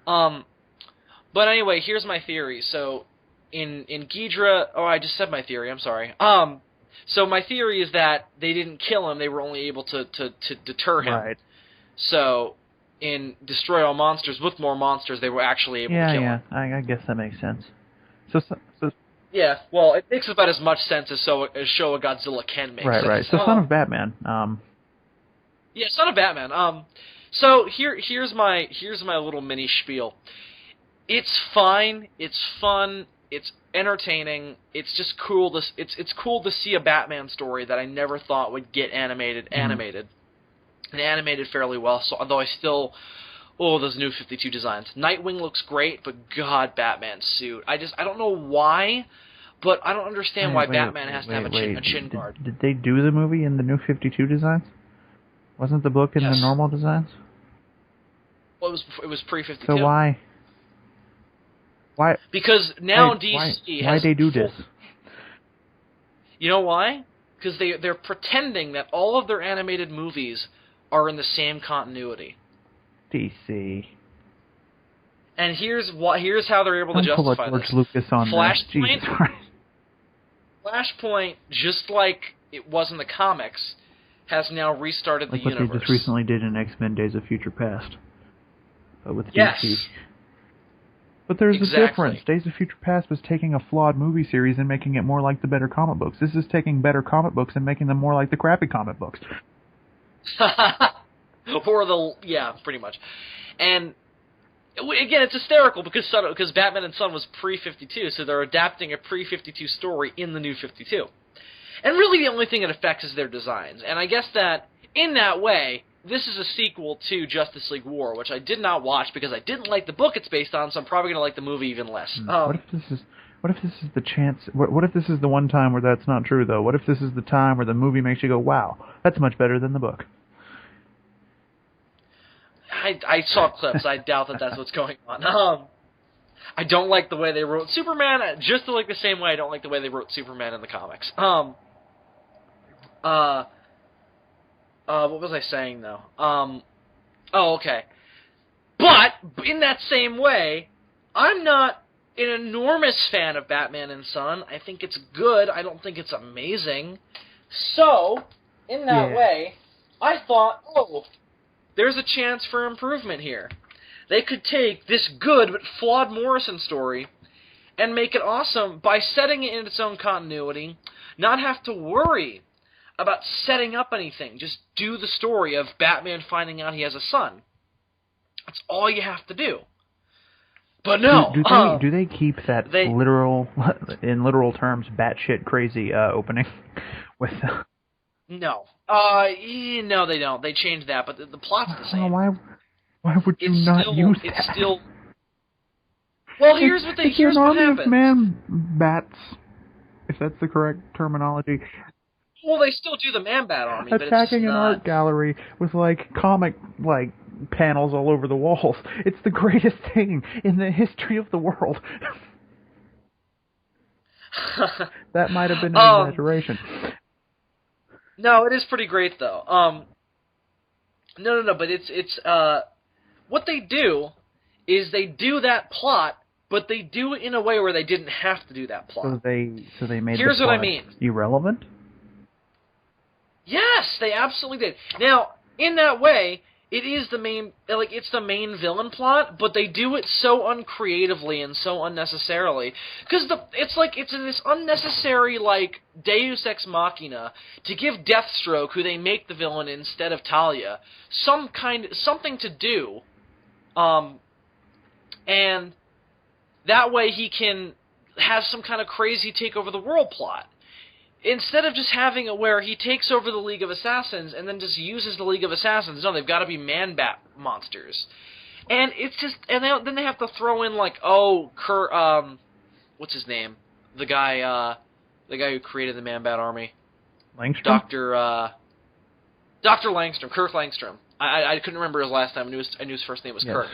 But anyway, here's my theory. So, in Ghidra... Oh, I just said my theory. I'm sorry. So my theory is that they didn't kill him. They were only able to deter him.
Right.
So, in Destroy All Monsters, with more monsters, they were actually able to kill him.
I guess that makes sense. So
Yeah, well, it makes about as much sense as Showa Godzilla can make sense.
Right. So Son of Batman.
Yeah, Son of Batman. So here's my little mini spiel. It's fine. It's fun. It's entertaining. It's just cool. It's cool to see a Batman story that I never thought would get animated, and animated fairly well. So although I still, those new 52 designs. Nightwing looks great, but God, Batman's suit. I don't know why, but I don't understand why Batman has to have a chin guard.
Did they do the movie in the new 52 designs? Wasn't the book in the normal designs?
Well, it was pre-52.
So why?
Because now DC has...
Why they do this?
You know why? Because they're pretending that all of their animated movies are in the same continuity.
DC.
And here's how they're able to justify
George
this.
Lucas on
Flashpoint, just like it was in the comics, has now restarted the universe.
What they just recently did in X-Men Days of Future Past. With DC. But there's a difference. Days of Future Past was taking a flawed movie series and making it more like the better comic books. This is taking better comic books and making them more like the crappy comic books.
Pretty much. And again, it's hysterical because Batman and Son was pre-52, so they're adapting a pre-52 story in the new 52. And really the only thing it affects is their designs. And I guess that, in that way, this is a sequel to Justice League War, which I did not watch because I didn't like the book it's based on, so I'm probably going to like the movie even less.
What if this is the chance? What if this is the one time where that's not true, though? What if this is the time where the movie makes you go, wow, that's much better than the book?
I saw clips. I doubt that that's what's going on. I don't like the way they wrote Superman, just like the same way I don't like the way they wrote Superman in the comics. What was I saying, though? Okay. But, in that same way, I'm not an enormous fan of Batman and Son. I think it's good. I don't think it's amazing. So, in that way, I thought, there's a chance for improvement here. They could take this good but flawed Morrison story and make it awesome by setting it in its own continuity, not have to worry about setting up anything. Just do the story of Batman finding out he has a son. That's all you have to do. But no.
Do they keep that literal, in literal terms, batshit crazy opening with?
No. No, they don't. They changed that, but the plot's the same.
Why would you not use that?
It's still. Well, here's what happens.
Of man-bats, if that's the correct terminology.
Well, they still do the Man-Bat army, but
attacking
it's
an art gallery with comic panels all over the walls. It's the greatest thing in the history of the world. That might have been an exaggeration.
No, it is pretty great though. No, but it's what they do is they do that plot, but they do it in a way where they didn't have to do that plot. So they made
Here's
the plot what I mean.
Irrelevant?
Yes, they absolutely did. Now, in that way, it is the main, it's the main villain plot, but they do it so uncreatively and so unnecessarily. Because it's in this unnecessary, Deus Ex Machina to give Deathstroke, who they make the villain instead of Talia, something to do, and that way he can have some kind of crazy take over the world plot. Instead of just having it where he takes over the League of Assassins and then just uses the League of Assassins, no, they've got to be Man-Bat monsters. And it's just, then they have to throw in what's his name? The guy who created the Man-Bat army.
Langstrom?
Dr. Langstrom, Kirk Langstrom. I couldn't remember his last name. I knew his first name was Kirk.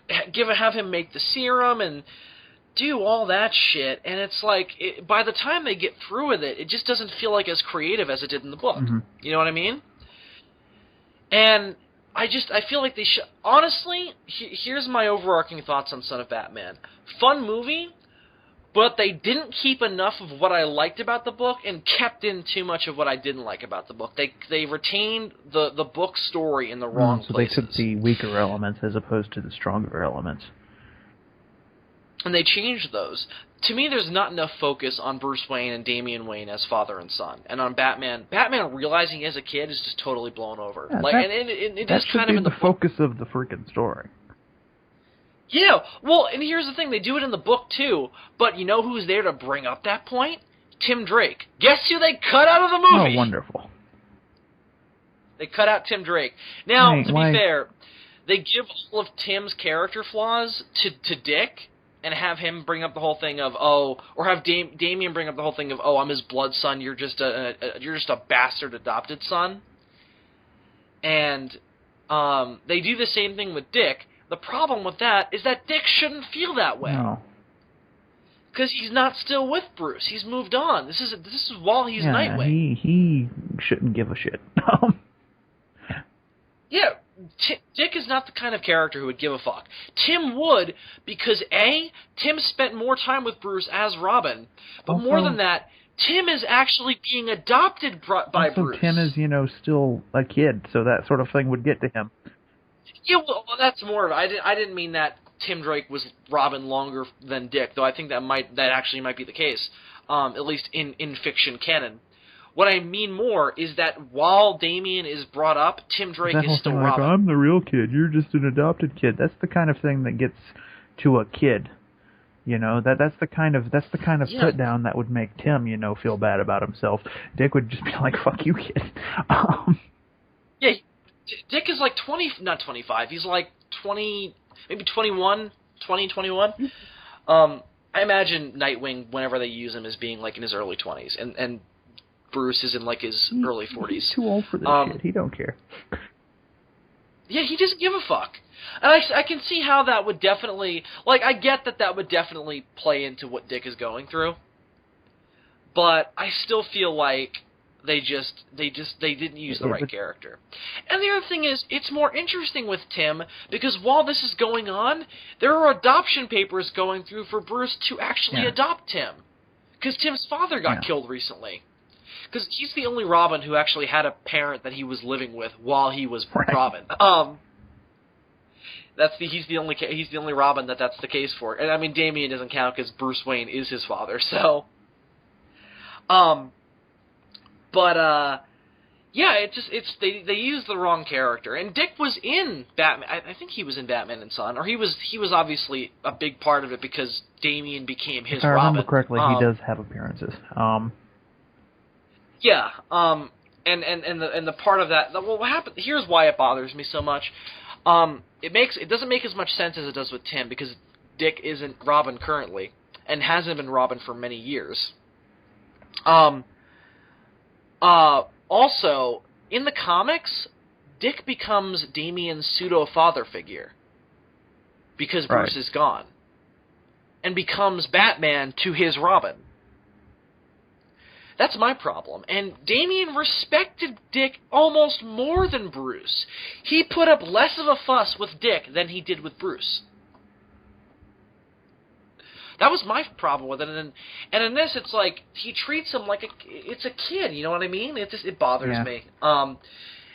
Have him make the serum and do all that shit, and it's by the time they get through with it, it just doesn't feel as creative as it did in the book. Mm-hmm. You know what I mean? And I feel like they should... Honestly, here's my overarching thoughts on Son of Batman. Fun movie, but they didn't keep enough of what I liked about the book and kept in too much of what I didn't like about the book. They retained the book story in the wrong places.
So they took the weaker elements as opposed to the stronger elements.
And they changed those. To me, there's not enough focus on Bruce Wayne and Damian Wayne as father and son. And on Batman realizing as a kid is just totally blown over.
Yeah,
it
that
is
should
kind
be
of in
the focus of the freaking story.
Yeah, well, and here's the thing, they do it in the book too, but you know who's there to bring up that point? Tim Drake. Guess who they cut out of the movie?
Oh, wonderful.
They cut out Tim Drake. Now, to
why?
be fair, they give all of Tim's character flaws to Dick, and have him bring up the whole thing of, or have Damian bring up the whole thing of, I'm his blood son, you're just a bastard adopted son. And they do the same thing with Dick. The problem with that is that Dick shouldn't feel that way.
No.
Because he's not still with Bruce. He's moved on. This is while he's Nightwing.
He shouldn't give a shit.
Yeah, Dick is not the kind of character who would give a fuck. Tim would, because Tim spent more time with Bruce as Robin, but
also,
more than that, Tim is actually being adopted by Bruce.
Tim is, still a kid, so that sort of thing would get to him.
Yeah, well, that's more of it. I didn't mean that Tim Drake was Robin longer than Dick, though I think that actually might be the case, at least in fiction canon. What I mean more is that while Damian is brought up, Tim Drake is still Robin.
Like, I'm the real kid, you're just an adopted kid. That's the kind of thing that gets to a kid. That's the kind of put down that would make Tim, feel bad about himself. Dick would just be like, fuck you, kid.
Yeah, Dick is like not 25, he's like 20, maybe 21, 21. I imagine Nightwing, whenever they use him, as being like in his early 20s, and Bruce is in like his early 40s.
He's too old for this shit. He don't care.
Yeah, he doesn't give a fuck. And I can see how that would definitely... Like, I get that would definitely play into what Dick is going through. But I still feel like they didn't use the right character. And the other thing is, it's more interesting with Tim, because while this is going on, there are adoption papers going through for Bruce to actually adopt Tim. Because Tim's father got killed recently. Because he's the only Robin who actually had a parent that he was living with while he was Robin. He's the only Robin that's the case for. And I mean, Damian doesn't count because Bruce Wayne is his father. So, they used the wrong character. And Dick was in Batman. I think he was in Batman and Son, or he was obviously a big part of it because Damian became his Robin.
If I remember correctly, he does have appearances.
Yeah, and the part of that. Well, what happened? Here's why it bothers me so much. It doesn't make as much sense as it does with Tim, because Dick isn't Robin currently and hasn't been Robin for many years. Also, in the comics, Dick becomes Damian's pseudo father figure because Bruce is gone, and becomes Batman to his Robin. That's my problem. And Damian respected Dick almost more than Bruce. He put up less of a fuss with Dick than he did with Bruce. That was my problem with it. And in this, it's like, he treats him like it's a kid, you know what I mean? It bothers me. And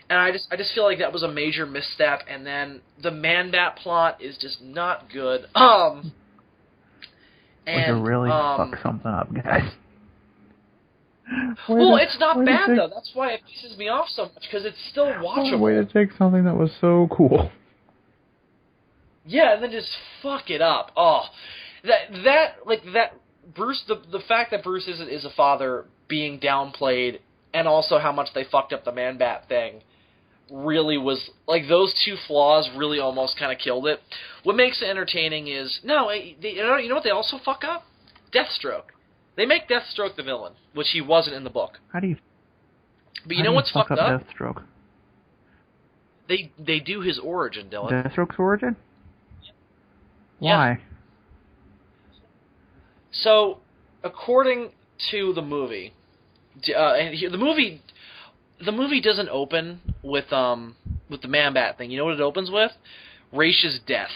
I just feel like that was a major misstep. And then the Man-Bat plot is just not good.
We could really fuck something up, guys.
It's not bad, though. That's why it pisses me off so much, because it's still watchable.
Way to take something that was so cool.
Yeah, and then just fuck it up. Oh, that Bruce, the fact that Bruce is a father being downplayed, and also how much they fucked up the Man-Bat thing, really was, like, those two flaws really almost kind of killed it. What makes it entertaining is, you know what they also fuck up? Deathstroke. They make Deathstroke the villain, which he wasn't in the book.
But
you know what's fucked up?
Deathstroke?
They do his origin, Dylan.
Deathstroke's origin?
Yeah.
Why?
So, according to the movie, the movie doesn't open with with the Man-Bat thing. You know what it opens with? Raish's death.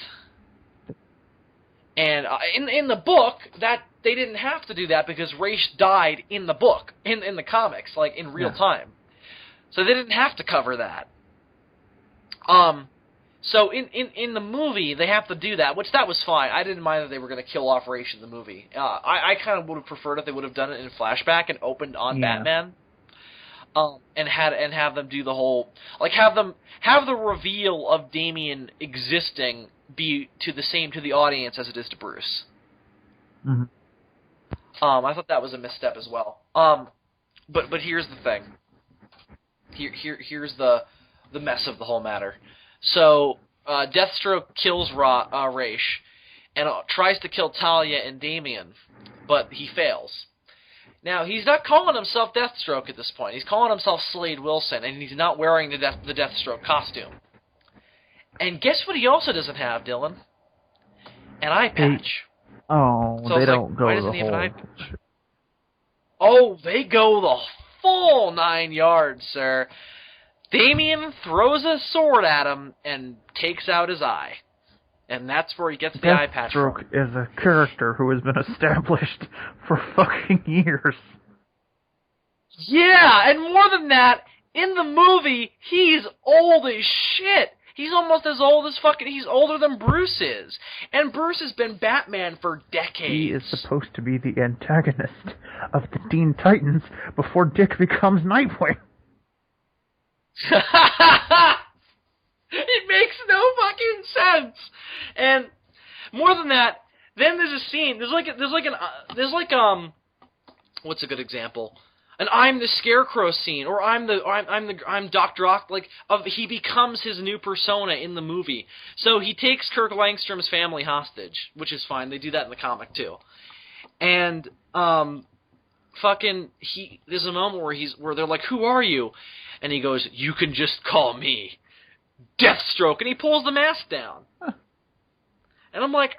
And in the book, that they didn't have to do that because Raish died in the book, in the comics, like in real time. So they didn't have to cover that. So in the movie, they have to do that, which that was fine. I didn't mind that they were going to kill off Raish in the movie. I kind of would have preferred if they would have done it in flashback and opened on Batman. And have them do the whole, like, have the reveal of Damian existing be to the audience as it is to Bruce.
Mm-hmm.
I thought that was a misstep as well. But here's the thing. Here's the mess of the whole matter. So Deathstroke kills Raish and tries to kill Talia and Damian, but he fails. Now, he's not calling himself Deathstroke at this point. He's calling himself Slade Wilson, and he's not wearing the Deathstroke costume. And guess what he also doesn't have, Dylan? An eye patch.
So they don't go the whole...
Oh, they go the full 9 yards, sir. Damian throws a sword at him and takes out his eye. And that's where he gets the eye patch from.
Deathstroke is a character who has been established for fucking years.
Yeah, and more than that, in the movie, he's old as shit. He's almost as old as he's older than Bruce is. And Bruce has been Batman for decades.
He is supposed to be the antagonist of the Teen Titans before Dick becomes Nightwing.
It makes no fucking sense. And more than that, then there's a scene. What's a good example? An I'm the Scarecrow scene, or I'm Dr. Ock. He becomes his new persona in the movie. So he takes Kirk Langstrom's family hostage, which is fine. They do that in the comic too. And there's a moment where they're like, "Who are you?" And he goes, "You can just call me Deathstroke," and he pulls the mask down. Huh. And I'm like,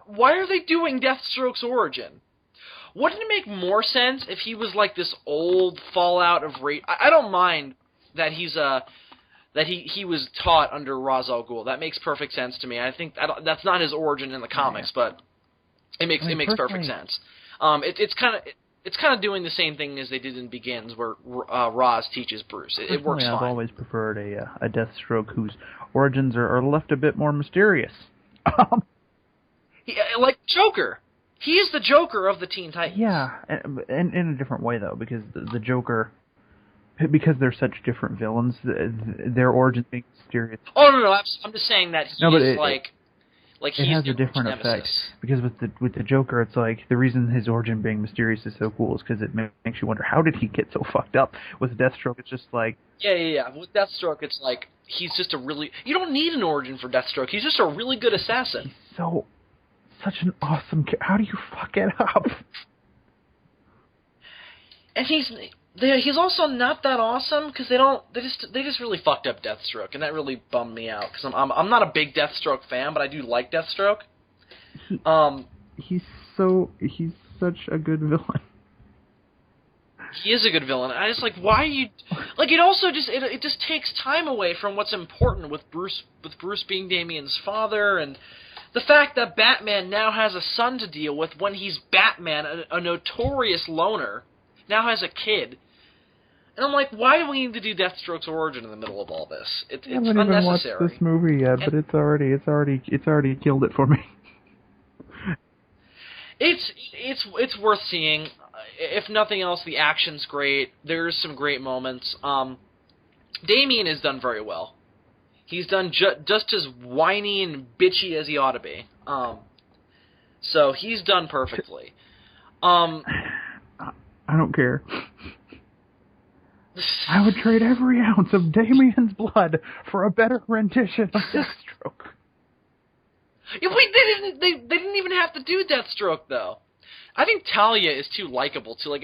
why are they doing Deathstroke's origin? Wouldn't it make more sense if he was like this old fallout of Ra's? I don't mind that he was taught under Ra's al Ghul. That makes perfect sense to me. I think that's not his origin in the comics, but it makes perfect sense. It's kind of doing the same thing as they did in Begins, where Ra's teaches Bruce. It works fine.
I've always preferred a Deathstroke whose origins are left a bit more mysterious.
Like Joker. He is the Joker of the Teen Titans.
Yeah, and in a different way, though, because the Joker, because they're such different villains, their origins being mysterious.
Oh, no, I'm just saying that he's
it has a different effect, because with the Joker, it's like, the reason his origin being mysterious is so cool is because it makes you wonder, how did he get so fucked up? With Deathstroke, it's just like...
Yeah. With Deathstroke, it's like, he's just you don't need an origin for Deathstroke. He's just a really good assassin.
He's such an awesome... How do you fuck it up?
And he's also not that awesome because they just really fucked up Deathstroke, and that really bummed me out because I'm not a big Deathstroke fan, but I do like Deathstroke.
He's such a good villain.
He is a good villain. I just why are you it also it just takes time away from what's important with Bruce being Damian's father, and the fact that Batman now has a son to deal with when he's Batman, a notorious loner. Now has a kid, and I'm like, why do we need to do Deathstroke's origin in the middle of all this? It's unnecessary. I haven't even watched
this movie yet, but it's already killed it for me.
It's worth seeing. If nothing else, the action's great. There's some great moments. Damian has done very well. He's done just as whiny and bitchy as he ought to be. So he's done perfectly.
I don't care. I would trade every ounce of Damian's blood for a better rendition of Deathstroke.
Yeah, they didn't even have to do Deathstroke, though. I think Talia is too likable, too.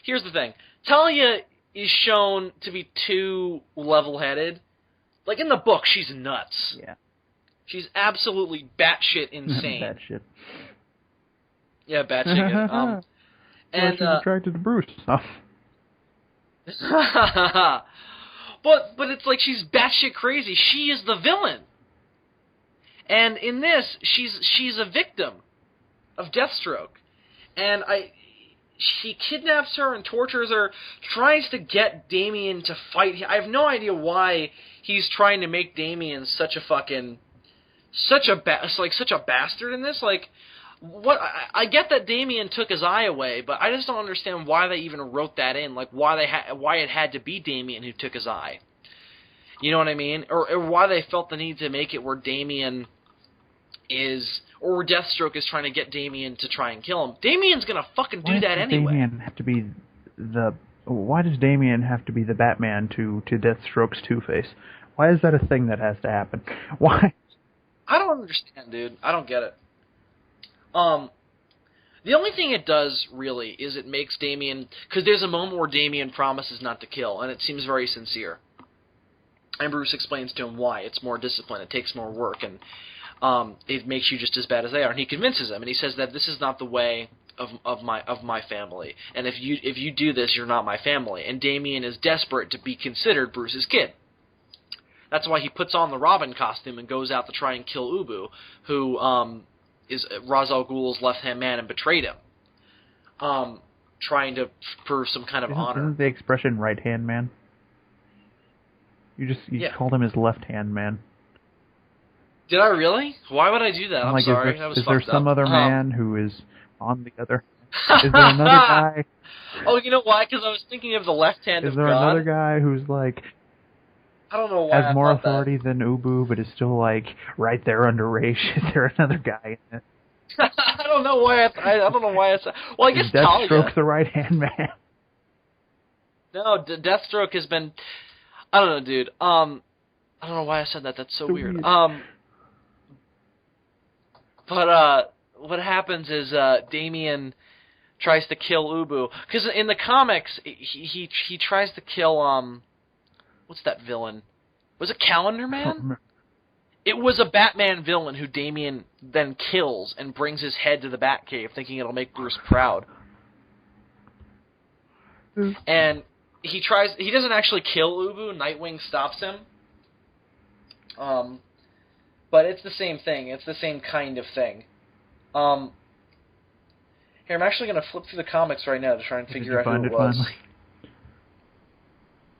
Here's the thing. Talia is shown to be too level-headed. Like, in the book, she's nuts.
Yeah.
She's absolutely batshit insane.
Batshit.
Yeah, batshit. And
she's attracted to Bruce.
But But it's like she's batshit crazy. She is the villain. And in this, she's a victim of Deathstroke. And she kidnaps her and tortures her, tries to get Damian to fight. I have no idea why he's trying to make Damian such a bastard in this. Like, what? I get that Damian took his eye away, but I just don't understand why they even wrote that in. Like, why it had to be Damian who took his eye. You know what I mean? Or why they felt the need to make it where Damian is, or Deathstroke is trying to get Damian to try and kill him. Damian's gonna fucking do that anyway.
Why does Damian have to be the Batman to Deathstroke's Two-Face? Why is that a thing that has to happen? Why?
I don't understand, dude. I don't get it. The only thing it does, really, is it makes Damian... Because there's a moment where Damian promises not to kill, and it seems very sincere. And Bruce explains to him why. It's more discipline. It takes more work, and it makes you just as bad as they are. And he convinces him, and he says that this is not the way of my family. And if you do this, you're not my family. And Damian is desperate to be considered Bruce's kid. That's why he puts on the Robin costume and goes out to try and kill Ubu, who is Ra's al Ghul's left-hand man and betrayed him, trying to prove some kind of honor.
Isn't the expression right-hand man? You just called him his left-hand man.
Did I really? Why would I do that? I'm sorry.
Is there some other man who is on the other? Is there another guy?
Oh, you know why? Because I was thinking of the left hand of God.
Is there another guy who's like...
I don't know why
has more authority than Ubu, but is still like right there under Raish? Is there another guy in it?
I don't know why. I don't know why it's. Well, I guess
Deathstroke's the right hand man.
No, Deathstroke has been. I don't know, dude. I don't know why I said that. That's so weird. But what happens is Damian tries to kill Ubu, because in the comics he tries to kill what's that villain? Was it Calendar Man? It was a Batman villain who Damian then kills and brings his head to the Batcave, thinking it'll make Bruce proud. And he doesn't actually kill Ubu. Nightwing stops him. But it's the same thing. It's the same kind of thing. Here, I'm actually going to flip through the comics right now to try and figure out who it was. Finally?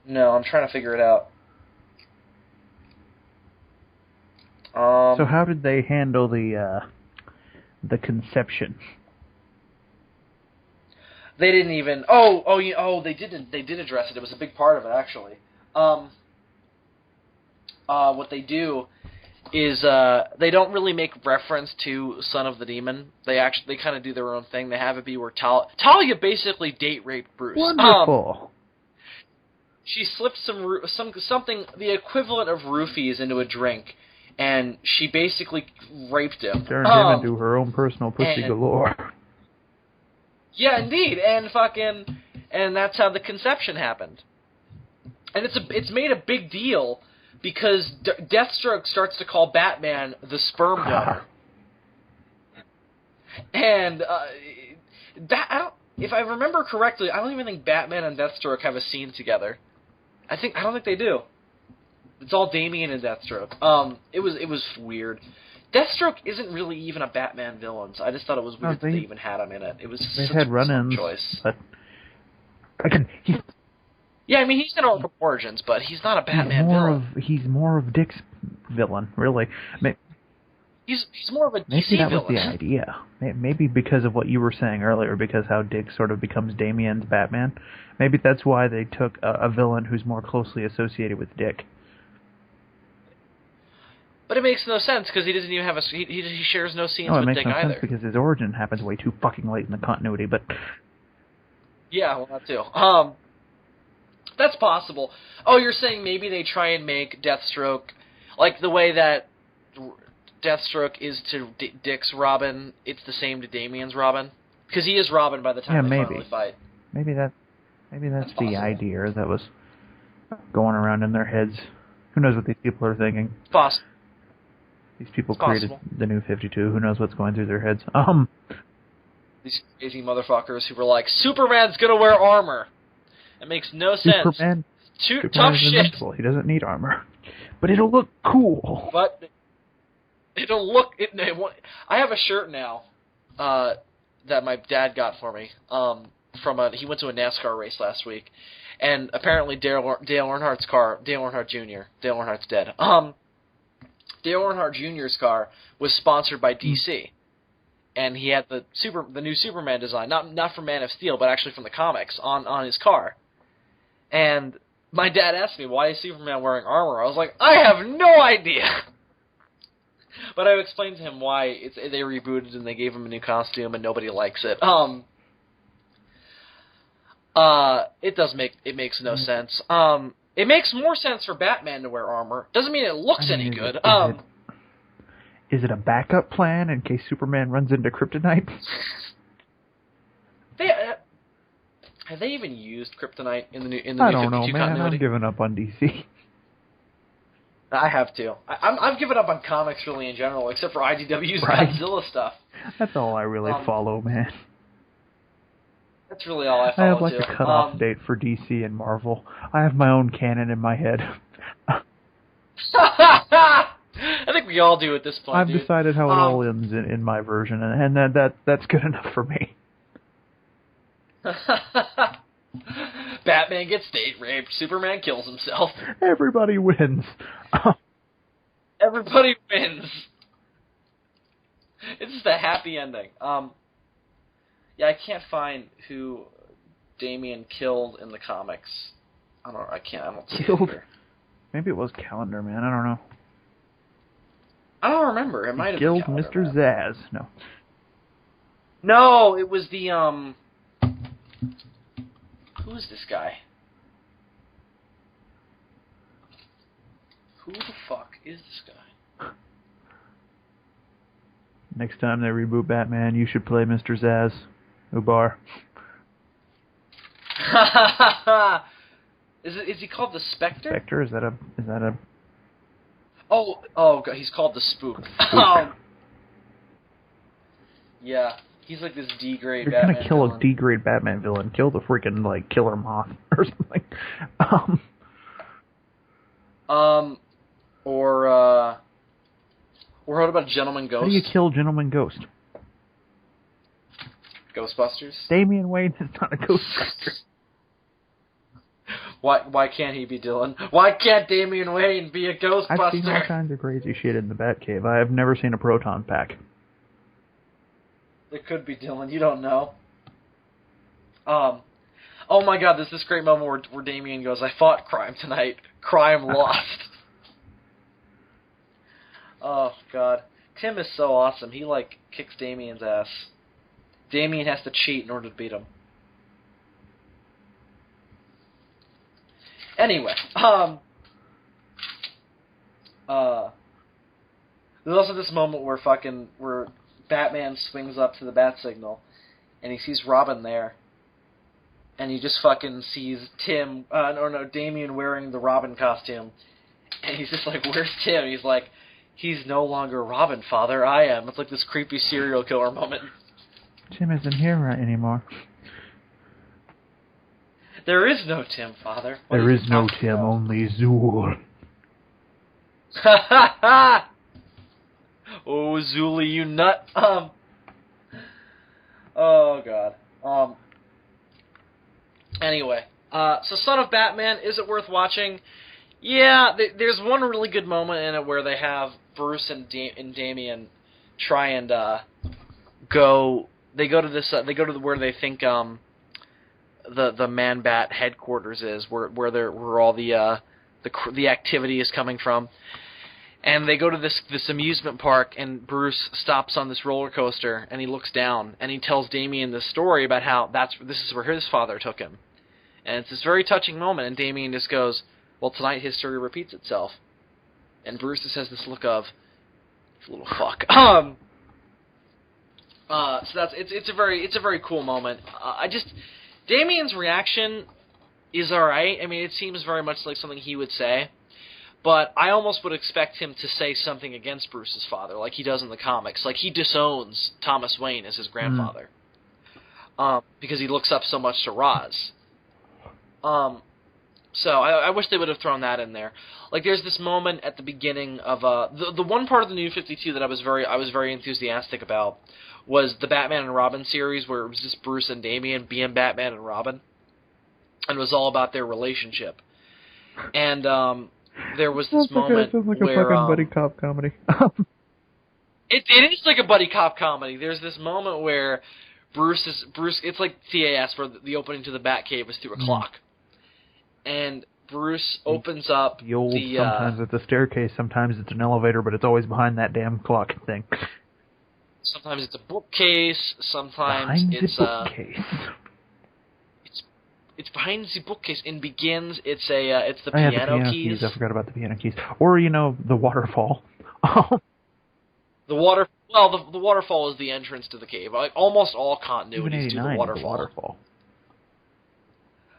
No, I'm trying to figure it out.
So how did they handle the conception?
They didn't even. They didn't. They did address it. It was a big part of it, actually. What they do is they don't really make reference to Son of the Demon. They kind of do their own thing. They have it be where Talia basically date raped Bruce.
Wonderful.
She slipped something the equivalent of roofies into a drink, and she basically raped him.
Turned him into her own personal pussy galore.
Yeah, indeed, and that's how the conception happened. And it's made a big deal because Deathstroke starts to call Batman the sperm donor. And if I remember correctly, I don't even think Batman and Deathstroke have a scene together. I don't think they do. It's all Damian and Deathstroke. It was weird. Deathstroke isn't really even a Batman villain, so I just thought it was weird that they even had him in it. It was
they
such
had
a
run-ins,
choice.
But again,
yeah, I mean he's in Origin Origins, but he's not a Batman villain.
He's more of Dick's villain, really.
He's more of a DC
maybe that
villain.
was the idea. Maybe because of what you were saying earlier, because how Dick sort of becomes Damian's Batman. Maybe that's why they took a villain who's more closely associated with Dick.
But it makes no sense because he doesn't even have he shares no scenes with Dick either.
It makes no sense because his origin happens way too fucking late in the continuity. But
yeah, well, that too. That's possible. Oh, you're saying maybe they try and make Deathstroke like the way that Deathstroke is to Dick's Robin. It's the same to Damian's Robin because he is Robin by the time they finally fight.
Maybe that's the idea that was going around in their heads. Who knows what these people are thinking?
It's possible.
These people created the New 52. Who knows what's going through their heads?
These crazy motherfuckers who were like, Superman's gonna wear armor. It makes no sense. Tough
Superman is
shit.
invincible. He doesn't need armor. But it'll look cool.
But it'll look... I have a shirt now that my dad got for me. He went to a NASCAR race last week. And apparently Dale Earnhardt's car... Dale Earnhardt Jr. Dale Earnhardt's dead. Dale Earnhardt Jr.'s car was sponsored by DC. And he had the new Superman design, not from Man of Steel, but actually from the comics, on his car. And my dad asked me, why is Superman wearing armor? I was like, I have no idea! But I explained to him why they rebooted and they gave him a new costume and nobody likes it. It makes no sense. It makes more sense for Batman to wear armor. Doesn't mean it looks any good.
Is it a backup plan in case Superman runs into kryptonite?
Have they even used kryptonite in the new 52
I don't know, man.
continuity?
I'm giving up on DC.
I have to. I've given up on comics really in general, except for IDW's
Right.
Godzilla stuff.
That's all I really follow, man.
That's really all I
I
follow,
have like
too.
a cutoff date for DC and Marvel. I have my own canon in my head.
I think we all do at this point,
I've
dude.
decided how it all ends in my version, and that's good enough for me.
Batman gets date raped. Superman kills himself.
Everybody wins.
Everybody wins. It's just a happy ending. Yeah, I can't find who Damian killed in the comics. I don't see it here.
Maybe it was Calendar Man. I don't know.
I don't remember. It might have
killed
been
Mr. Zaz. No.
No, it was the who is this guy? Who the fuck is this guy?
Next time they reboot Batman, you should play Mr. Zaz. Ubar.
Is he called the Spectre?
Spectre? Is that a
Oh, God, he's called the Spook. Yeah, he's like this D-grade
You're
Batman
gonna kill
villain.
a D-grade Batman villain. Kill the freaking like Killer Moth or something.
Or what about Gentleman Ghost?
How do you kill Gentleman Ghost?
Ghostbusters?
Damian Wayne is not a Ghostbuster.
Why can't he be Dylan? Why can't Damian Wayne be a Ghostbuster?
I've seen all kinds of crazy shit in the Batcave. I have never seen a proton pack.
It could be Dylan. You don't know. Oh my God! There's this great moment where Damian goes, "I fought crime tonight. Crime lost." Oh God, Tim is so awesome. He like kicks Damian's ass. Damian has to cheat in order to beat him. Anyway, there's also this moment where Batman swings up to the bat signal, and he sees Robin there, and he just fucking sees Damian wearing the Robin costume, and he's just like, "Where's Tim?" He's like, "He's no longer Robin, Father. I am." It's like this creepy serial killer moment.
Tim isn't here right anymore.
There is no Tim, Father.
There is no Tim, only Zool.
Ha ha ha! Oh, Zuli, you nut. Oh God. Anyway, so Son of Batman, is it worth watching? Yeah, there's one really good moment in it where they have Bruce and Damian try and go. They go to this. They go to where they think the Man-Bat headquarters is, where all the activity is coming from. And they go to this amusement park, and Bruce stops on this roller coaster, and he looks down, and he tells Damian this story about how this is where his father took him. And it's this very touching moment, and Damian just goes, "Well, tonight history repeats itself." And Bruce just has this look of, "Little fuck." So it's a very cool moment. Damian's reaction is alright. I mean, it seems very much like something he would say. But I almost would expect him to say something against Bruce's father, like he does in the comics. Like, he disowns Thomas Wayne as his grandfather. Because he looks up so much to Ra's. So I wish they would have thrown that in there. Like there's this moment at the beginning of the one part of the New 52 that I was very enthusiastic about was the Batman and Robin series where it was just Bruce and Damian being Batman and Robin, and it was all about their relationship. And there was this moment
sounds like
where
a fucking buddy cop comedy.
it is like a buddy cop comedy. There's this moment where Bruce. It's like TAS where the opening to the Batcave is through a clock. And Bruce opens up
the old, sometimes it's a staircase, sometimes it's an elevator, but it's always behind that damn clock thing.
Sometimes it's a bookcase, sometimes
behind
it's
the bookcase.
It's behind the bookcase. In Begins, it's the piano keys.
I forgot about the piano keys. Or, the waterfall.
The waterfall is the entrance to the cave. Like almost all continuities do the waterfall.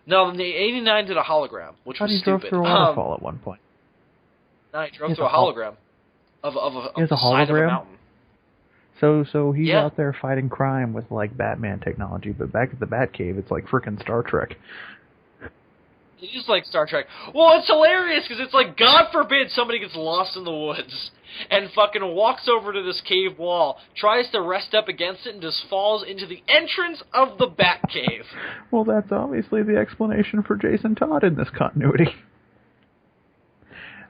No, the 89 did a hologram, which was stupid.
He drove through a waterfall at one point.
No, he drove through a hologram of the
side
of a mountain.
So he's out there fighting crime with, like, Batman technology, but back at the Batcave, it's like frickin' Star Trek.
It is like Star Trek. Well, it's hilarious, because it's like, God forbid somebody gets lost in the woods and fucking walks over to this cave wall, tries to rest up against it, and just falls into the entrance of the Batcave.
Well, that's obviously the explanation for Jason Todd in this continuity.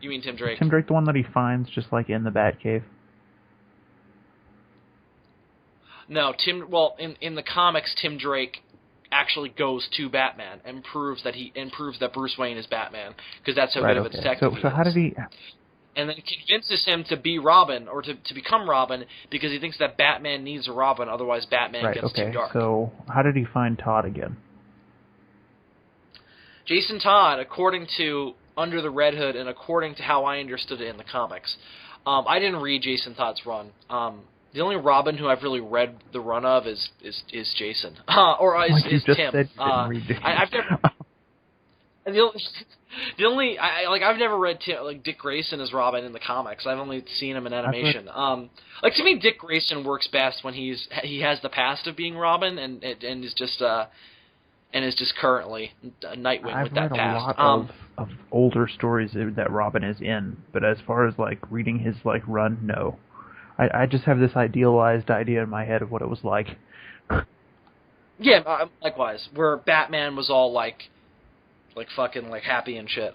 You mean Tim Drake?
Tim Drake, the one that he finds just, like, in the Batcave?
No, in the comics, Tim Drake actually goes to Batman and proves that Bruce Wayne is Batman, because that's how good of a detective he is.
So how did he...
And then convinces him to be Robin, or to become Robin, because he thinks that Batman needs a Robin, otherwise Batman gets too dark.
So how did he find Todd again?
Jason Todd, according to Under the Red Hood, and according to how I understood it in the comics, I didn't read Jason Todd's run. The only Robin who I've really read the run of is Jason, is Tim.
Said you didn't read Jason.
I've never. I've never read Dick Grayson as Robin in the comics. I've only seen him in animation. To me, Dick Grayson works best when he has the past of being Robin and is just currently Nightwing with that past.
I've read a lot of older stories that Robin is in, but as far as like reading his like run, no. I just have this idealized idea in my head of what it was like.
Yeah, likewise. Where Batman was all like fucking like happy and shit.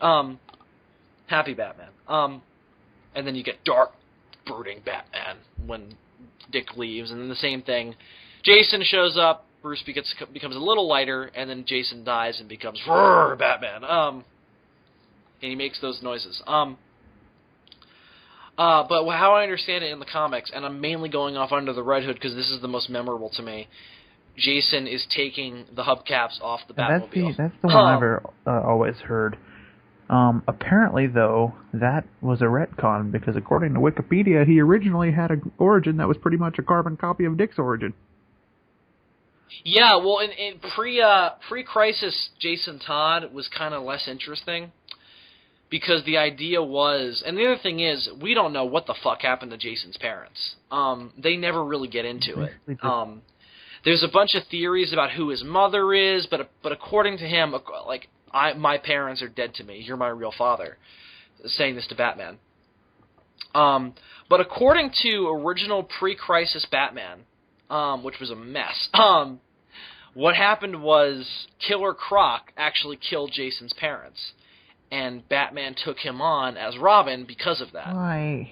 Happy Batman. And then you get dark, brooding Batman when Dick leaves, and then the same thing. Jason shows up, Bruce becomes a little lighter, and then Jason dies and becomes Batman. And he makes those noises. But how I understand it in the comics, and I'm mainly going off Under the Red Hood because this is the most memorable to me, Jason is taking the hubcaps off the Batmobile.
That's the one I've always heard. Apparently, though, that was a retcon because according to Wikipedia, he originally had an origin that was pretty much a carbon copy of Dick's origin.
Yeah, well, in pre-Crisis, Jason Todd was kind of less interesting. Because the idea was, and the other thing is, we don't know what the fuck happened to Jason's parents. They never really get into it. There's a bunch of theories about who his mother is, but according to him, like my parents are dead to me. You're my real father, saying this to Batman. But according to original pre-Crisis Batman, which was a mess, what happened was Killer Croc actually killed Jason's parents. And Batman took him on as Robin because of that.
Why?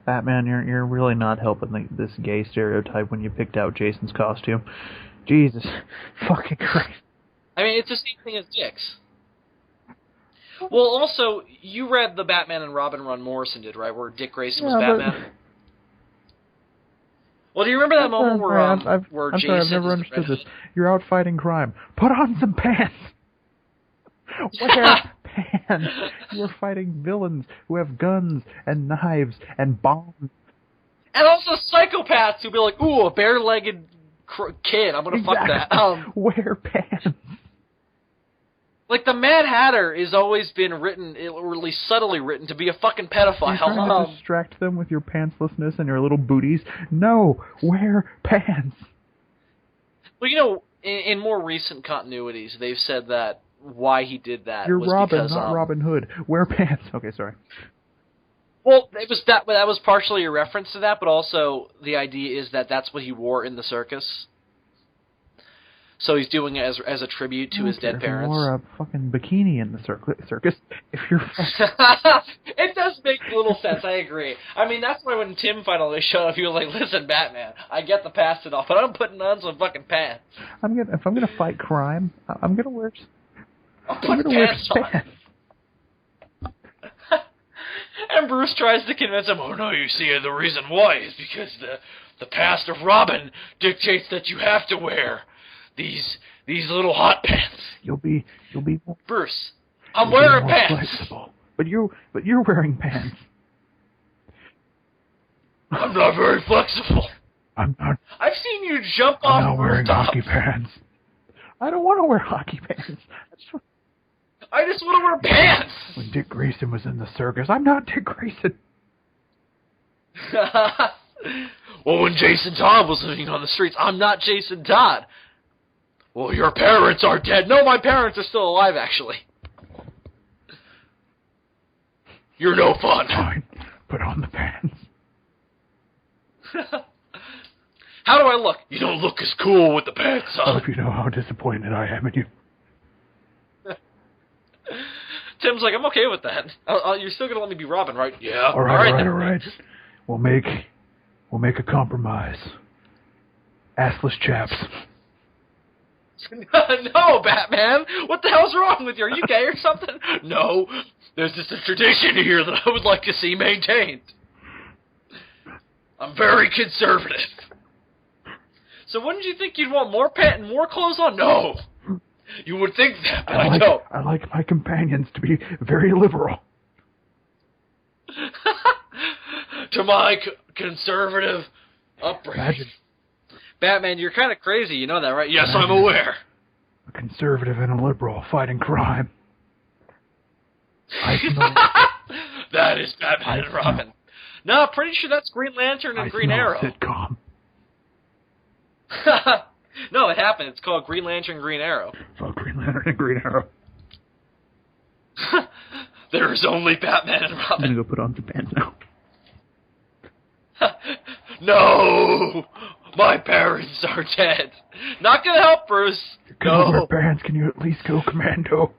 Batman, you're really not helping this gay stereotype when you picked out Jason's costume. Jesus fucking Christ.
I mean, it's the same thing as Dick's. Well, also, you read the Batman and Robin run Morrison did, right? Where Dick Grayson was Batman? Well, do you remember that moment where Jason...
I've never understood this. You're out fighting crime. Put on some pants! Wear pants! You're fighting villains who have guns and knives and bombs.
And also psychopaths who be like, ooh, a bare-legged kid, I'm gonna fuck that.
Wear pants.
Like, the Mad Hatter has always been written, or at least subtly written, to be a fucking pedophile.
You're trying to distract them with your pantslessness and your little booties. No, wear pants.
Well, in more recent continuities, they've said that why he did that.
You're
was
Robin,
because,
not Robin Hood. Wear pants. Okay, sorry.
Well, it was that was partially a reference to that, but also the idea is that that's what he wore in the circus. So he's doing it as a tribute to his dead parents.
If you wore a fucking bikini in the circus, if you're...
It does make a little sense, I agree. I mean, that's why when Tim finally showed up, he was like, listen, Batman, I get the past and all, but I'm putting on some fucking pants.
If I'm gonna fight crime, I'm gonna wear...
I'm putting pants on. And Bruce tries to convince him, oh no, you see, the reason why is because the past of Robin dictates that you have to wear these little hot pants.
You'll be
Bruce, I'm wearing pants.
Flexible. But you're wearing pants.
I'm not very flexible.
I'm not.
I've seen you jump off rooftops.
I'm not wearing hockey pants. I don't want to wear hockey pants.
I just want to wear pants.
When Dick Grayson was in the circus, I'm not Dick Grayson.
Well, when Jason Todd was living on the streets, I'm not Jason Todd. Well, your parents are dead. No, my parents are still alive, actually. You're no fun.
Fine. Put on the pants.
How do I look? You don't look as cool with the pants on.
I hope you know how disappointed I am in you.
Tim's like, I'm okay with that. You're still gonna let me be Robin, right? Yeah.
All right. We'll make a compromise. Assless chaps.
No, Batman! What the hell's wrong with you? Are you gay or something? No, there's just a tradition here that I would like to see maintained. I'm very conservative. So wouldn't you think you'd want more pants and more clothes on? No! You would think that, but I don't.
I like my companions to be very liberal.
To my conservative upbringing.
Imagine.
Batman, you're kind of crazy, you know that, right? Yes, I'm aware.
A conservative and a liberal fighting crime.
That is Batman and Robin. No, pretty sure that's Green Lantern and Green Arrow.
Sitcom.
No, it happened. It's called Green Lantern, Green Arrow.
Oh, Green Lantern and Green Arrow.
There's only Batman and Robin.
I'm gonna go put on some pants now.
No! My parents are dead. Not gonna help, Bruce.
You're gonna wear pants. Can you at least go commando?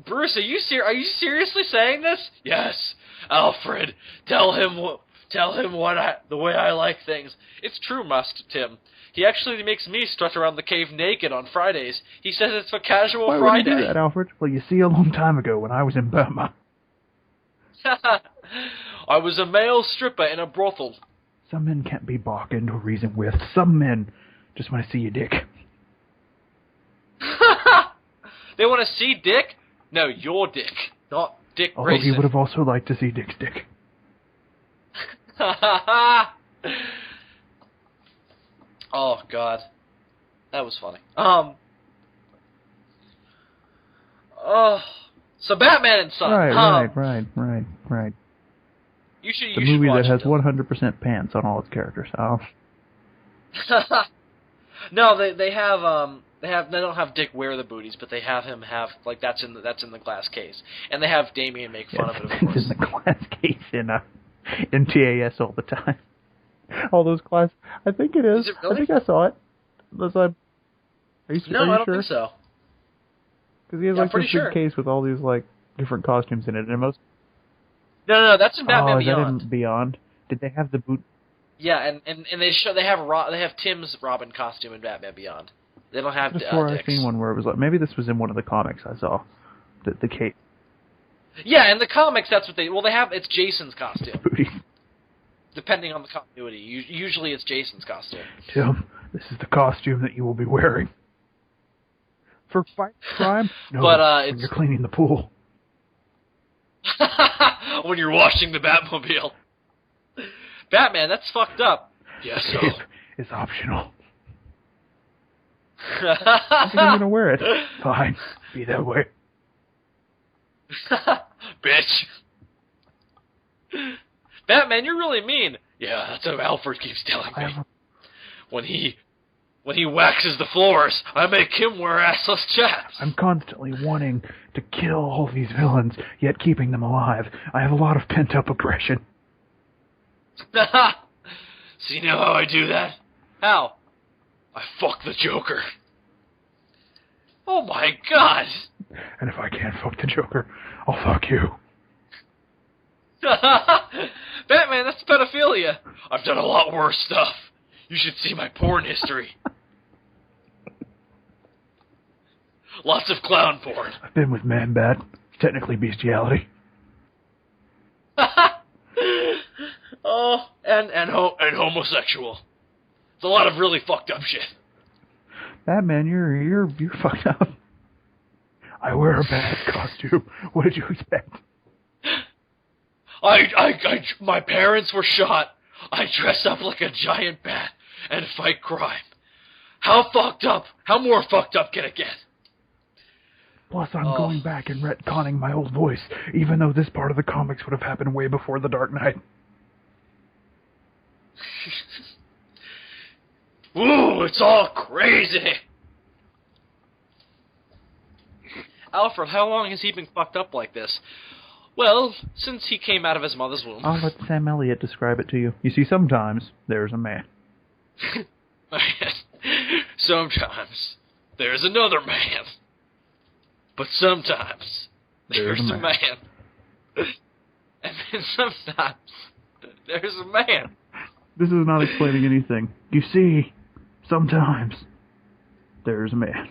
Bruce, are you seriously saying this? Yes, Alfred. Tell him the way I like things. It's true, Master Tim. He actually makes me strut around the cave naked on Fridays. He says it's a casual Friday.
Why would you do that, Alfred? Well, you see, a long time ago when I was in Burma.
I was a male stripper in a brothel.
Some men can't be bargained or reasoned with. Some men just want to see your dick.
They want to see Dick? No, your dick, not Dick Grayson.
Although he would have also liked to see Dick's dick.
Oh, God. That was funny. So Batman and Son.
Right.
You should
the movie
watch
that has
it,
100% pants on all its characters. Oh.
No, they don't have Dick wear the booties, but they have him have that's in the glass case, and they have Damien make fun of it. Of course,
it's in the glass case in TAS all the time. All those glass. I think it is.
Is it really?
I think I saw it. Are you
no,
are
I
you
don't
sure?
think so.
Because he has this big case with all these different costumes in it, and most.
No, that's in Batman Beyond.
Is that in Beyond? Did they have the boot?
Yeah, and they have Tim's Robin costume in Batman Beyond. They don't have
Dick's.
I've
seen one where it was maybe this was in one of the comics I saw. The cape.
Yeah, in the comics that's what they have. It's Jason's costume.
Booty.
Depending on the continuity, usually it's Jason's costume.
Tim, this is the costume that you will be wearing for fight crime. No,
but
when you're cleaning the pool.
When you're washing the Batmobile. Batman, that's fucked up. Yes, so.
It's optional. I think I'm gonna wear it. Fine, be that way.
Bitch. Batman, you're really mean. Yeah, that's what Alfred keeps telling me. When he waxes the floors, I make him wear assless chaps.
I'm constantly wanting to kill all these villains, yet keeping them alive. I have a lot of pent-up aggression.
So you know how I do that? How? I fuck the Joker. Oh my god!
And if I can't fuck the Joker, I'll fuck you.
Batman, that's pedophilia. I've done a lot worse stuff. You should see my porn history. Lots of clown porn.
I've been with Man-Bat. It's technically bestiality.
Oh, and homosexual. It's a lot of really fucked up shit.
Batman, you're fucked up. I wear a bat costume. What did you expect?
My parents were shot. I dress up like a giant bat and fight crime. How fucked up? How more fucked up can it get?
Plus, I'm going back and retconning my old voice, even though this part of the comics would have happened way before The Dark Knight.
Ooh, it's all crazy. Alfred, how long has he been fucked up like this? Well, since he came out of his mother's womb.
I'll let Sam Elliott describe it to you. You see, sometimes there's a man.
Sometimes there's another man. But sometimes there's a man. And then sometimes there's a man.
This is not explaining anything. You see, sometimes there's a man.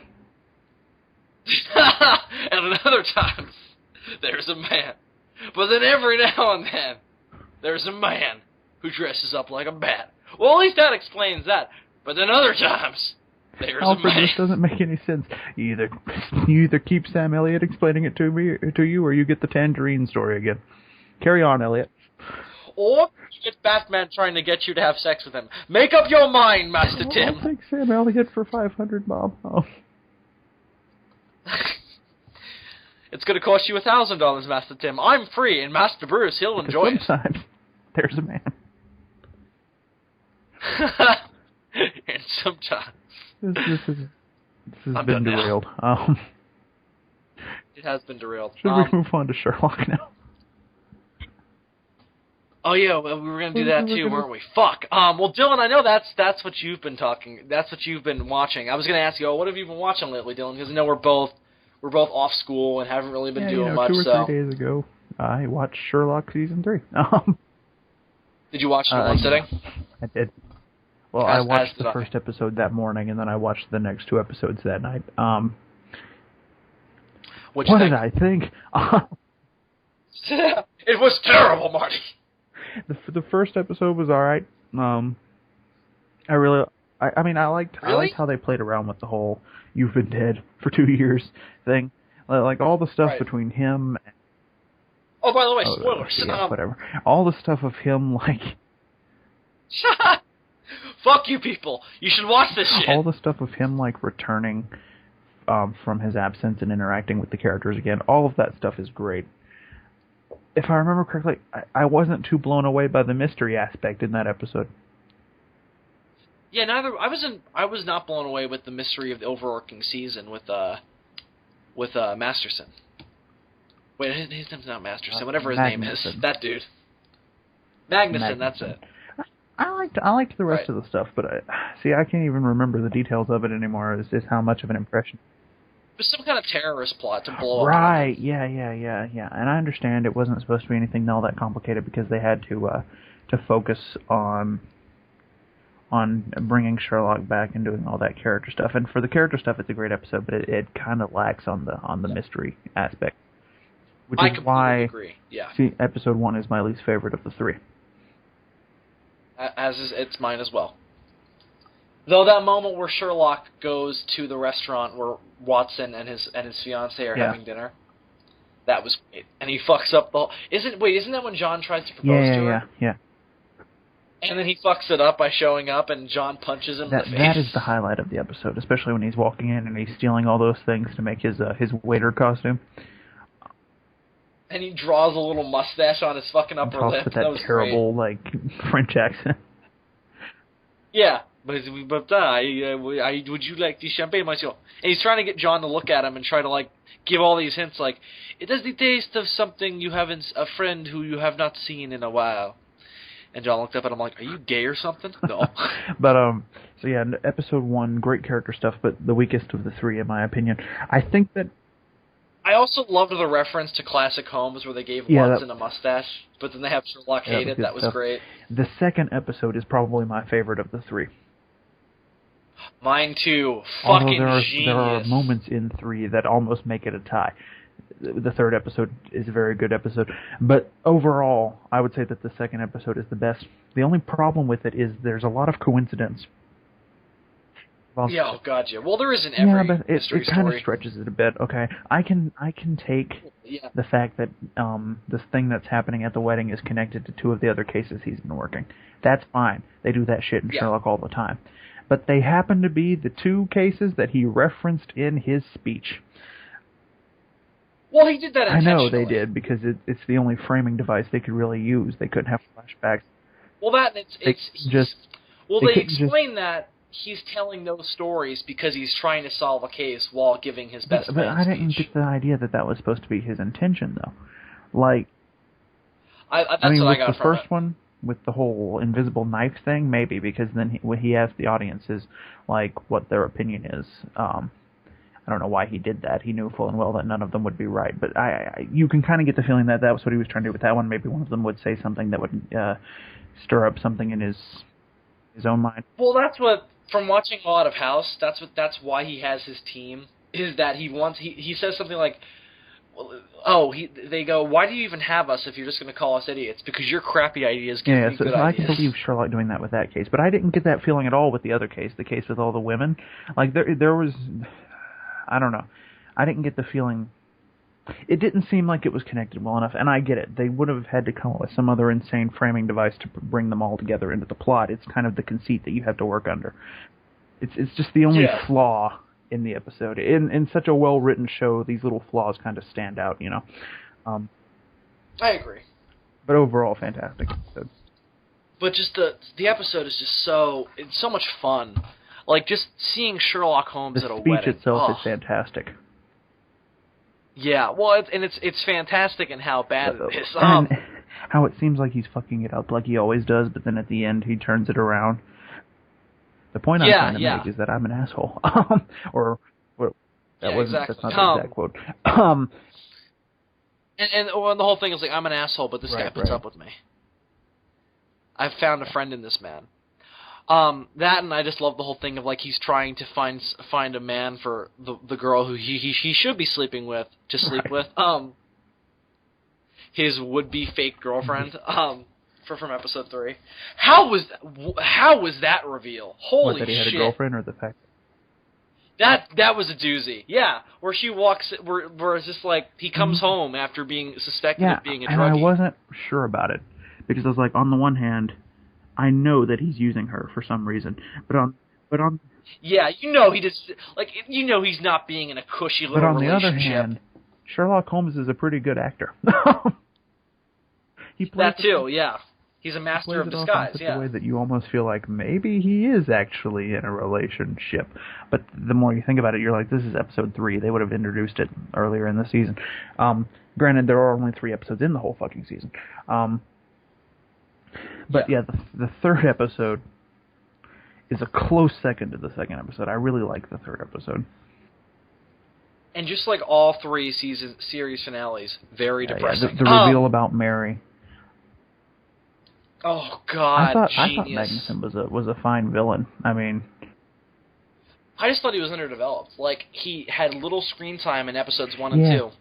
And at other times there's a man. But then every now and then there's a man who dresses up like a bat. Well, at least that explains that. But then other times there's
Alfred,
a man.
this doesn't make any sense. You either keep Sam Elliott explaining it to you, or you get the Tangerine story again. Carry on, Elliott.
Or you get Batman trying to get you to have sex with him. Make up your mind, Master Tim.
I'll take Sam Elliott for $500, Bob. Oh.
It's going to cost you $1,000, Master Tim. I'm free, and Master Bruce, he'll enjoy it.
Sometimes there's a man.
And sometimes.
This has been derailed.
It has been derailed.
Should we move on to Sherlock now?
Oh yeah, well, we were gonna do that too, weren't we? Fuck. Well, Dylan, I know that's what you've been that's what you've been watching. I was gonna ask you, what have you been watching lately, Dylan? Because I know we're both off school and haven't really been doing much.
2 or 3 days ago, I watched Sherlock season 3.
Did you watch it in one sitting?
I did. Well, I watched the first episode that morning, and then I watched the next 2 episodes that night. What did I think?
It was terrible, Marty.
The first episode was all right. I mean, I liked how they played around with the whole "you've been dead for 2 years" thing, like all the stuff between him.
Oh, by the way, spoilers.
Yeah, whatever. All the stuff of him, like.
Fuck you, people! You should watch this shit.
All the stuff of him, like returning from his absence and interacting with the characters again. All of that stuff is great. If I remember correctly, I wasn't too blown away by the mystery aspect in that episode.
Yeah, I was not blown away with the mystery of the overarching season with Masterson. Wait, his name's not Masterson. Whatever his name is, that dude. Magnuson. That's it.
I liked the rest of the stuff, but I can't even remember the details of it anymore. It's just how much of an impression.
It was some kind of terrorist plot to blow up.
Right, yeah. And I understand it wasn't supposed to be anything all that complicated because they had to focus on bringing Sherlock back and doing all that character stuff. And for the character stuff, it's a great episode, but it kind of lacks on the mystery aspect. Which is why
agree. Yeah.
See, episode 1 is my least favorite of the 3.
It's mine as well. Though that moment where Sherlock goes to the restaurant where Watson and his fiancée are having dinner, that was great. And he fucks up the whole... Isn't that when John tries to propose to her?
Yeah.
And then he fucks it up by showing up and John punches him in the face.
That is the highlight of the episode, especially when he's walking in and he's stealing all those things to make his waiter costume.
And he draws a little mustache on his fucking upper lip.
With that terrible, French accent.
Yeah. would you like the champagne, monsieur? And he's trying to get John to look at him and try to like give all these hints, like it has the taste of something you haven't, a friend who you have not seen in a while. And John looked up at him like, "Are you gay or something?" No.
But so yeah, episode 1, great character stuff, but the weakest of the 3, in my opinion. I think that.
I also loved the reference to classic Holmes where they gave Watson a mustache, but then they have Sherlock hate it. That was great.
The second episode is probably my favorite of the 3.
Mine too.
Although
Genius.
there are moments in 3 that almost make it a tie. The third episode is a very good episode. But overall, I would say that the second episode is the best. The only problem with it is there's a lot of coincidence.
Yeah, oh god, yeah. Well, there isn't every mystery
it kind of stretches it a bit. Okay, I can take the fact that this thing that's happening at the wedding is connected to 2 of the other cases he's been working. That's fine. They do that shit in Sherlock all the time. But they happen to be the 2 cases that he referenced in his speech.
Well, he did that intentionally.
I know they did, because it's the only framing device they could really use. They couldn't have flashbacks.
Well, they explain that he's telling those stories because he's trying to solve a case while giving his best man
speech. But I didn't get the idea that was supposed to be his intention, though. Like,
that's what I got
the first one, with the whole invisible knife thing, maybe, because then when he asked the audiences, like, what their opinion is, I don't know why he did that. He knew full and well that none of them would be right. But you can kind of get the feeling that was what he was trying to do with that one. Maybe one of them would say something that would stir up something in his own mind.
Well, that's what, from watching a lot of House, that's why he has his team, is that he says something like, they go, why do you even have us if you're just going to call us idiots? Because your crappy ideas give me good ideas.
I can believe Sherlock doing that with that case. But I didn't get that feeling at all with the other case, the case with all the women. Like, there was... I don't know. I didn't get the feeling... It didn't seem like it was connected well enough, and I get it. They would have had to come up with some other insane framing device to bring them all together into the plot. It's kind of the conceit that you have to work under. It's just the only flaw in the episode. In such a well-written show, these little flaws kind of stand out, you know.
I agree.
But overall, fantastic episode.
But just the episode is just so much fun. Like, just seeing Sherlock Holmes at a wedding.
The speech itself is fantastic.
Yeah, well, it's fantastic in how bad it is.
And how it seems like he's fucking it up like he always does, but then at the end he turns it around. The point I'm trying to make is that I'm an asshole. That's not the exact quote.
And the whole thing is like, I'm an asshole, but this guy puts up with me. I've found a friend in this man. That, and I just love the whole thing of, like, he's trying to find a man for the girl who he should be sleeping with, to sleep with, his would-be fake girlfriend, from episode 3. How was that reveal? Holy shit.
That he had a girlfriend, or the fact
that was a doozy. Yeah, where she walks, where it's just like, he comes home after being suspected of being a druggie.
And I wasn't sure about it, because I was like, on the one hand, I know that he's using her for some reason, but on
yeah, he just, like, he's not being in a cushy little relationship. But on the other hand,
Sherlock Holmes is a pretty good actor. He plays
that too, yeah. He's a master of disguise,
in such a way that you almost feel like maybe he is actually in a relationship. But the more you think about it, you're like, this is episode 3. They would have introduced it earlier in the season. Granted, there are only 3 episodes in the whole fucking season. But yeah, the third episode is a close second to the second episode. I really like the third episode.
And just like all 3 series finales, very depressing.
The reveal about Mary.
Oh God,
I thought Magnuson was a fine villain. I mean,
I just thought he was underdeveloped. Like, he had little screen time in episodes 1 and 2.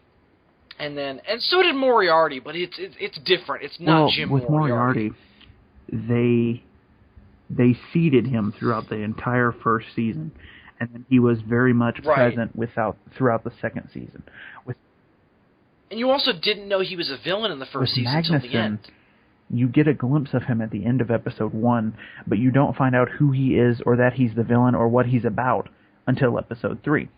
And so did Moriarty, but it's different. It's not Jim
with Moriarty. They seeded him throughout the entire first season, and then he was very much present throughout the second season.
And you also didn't know he was a villain in the first season until the end.
You get a glimpse of him at the end of episode 1, but you don't find out who he is or that he's the villain or what he's about until episode 3.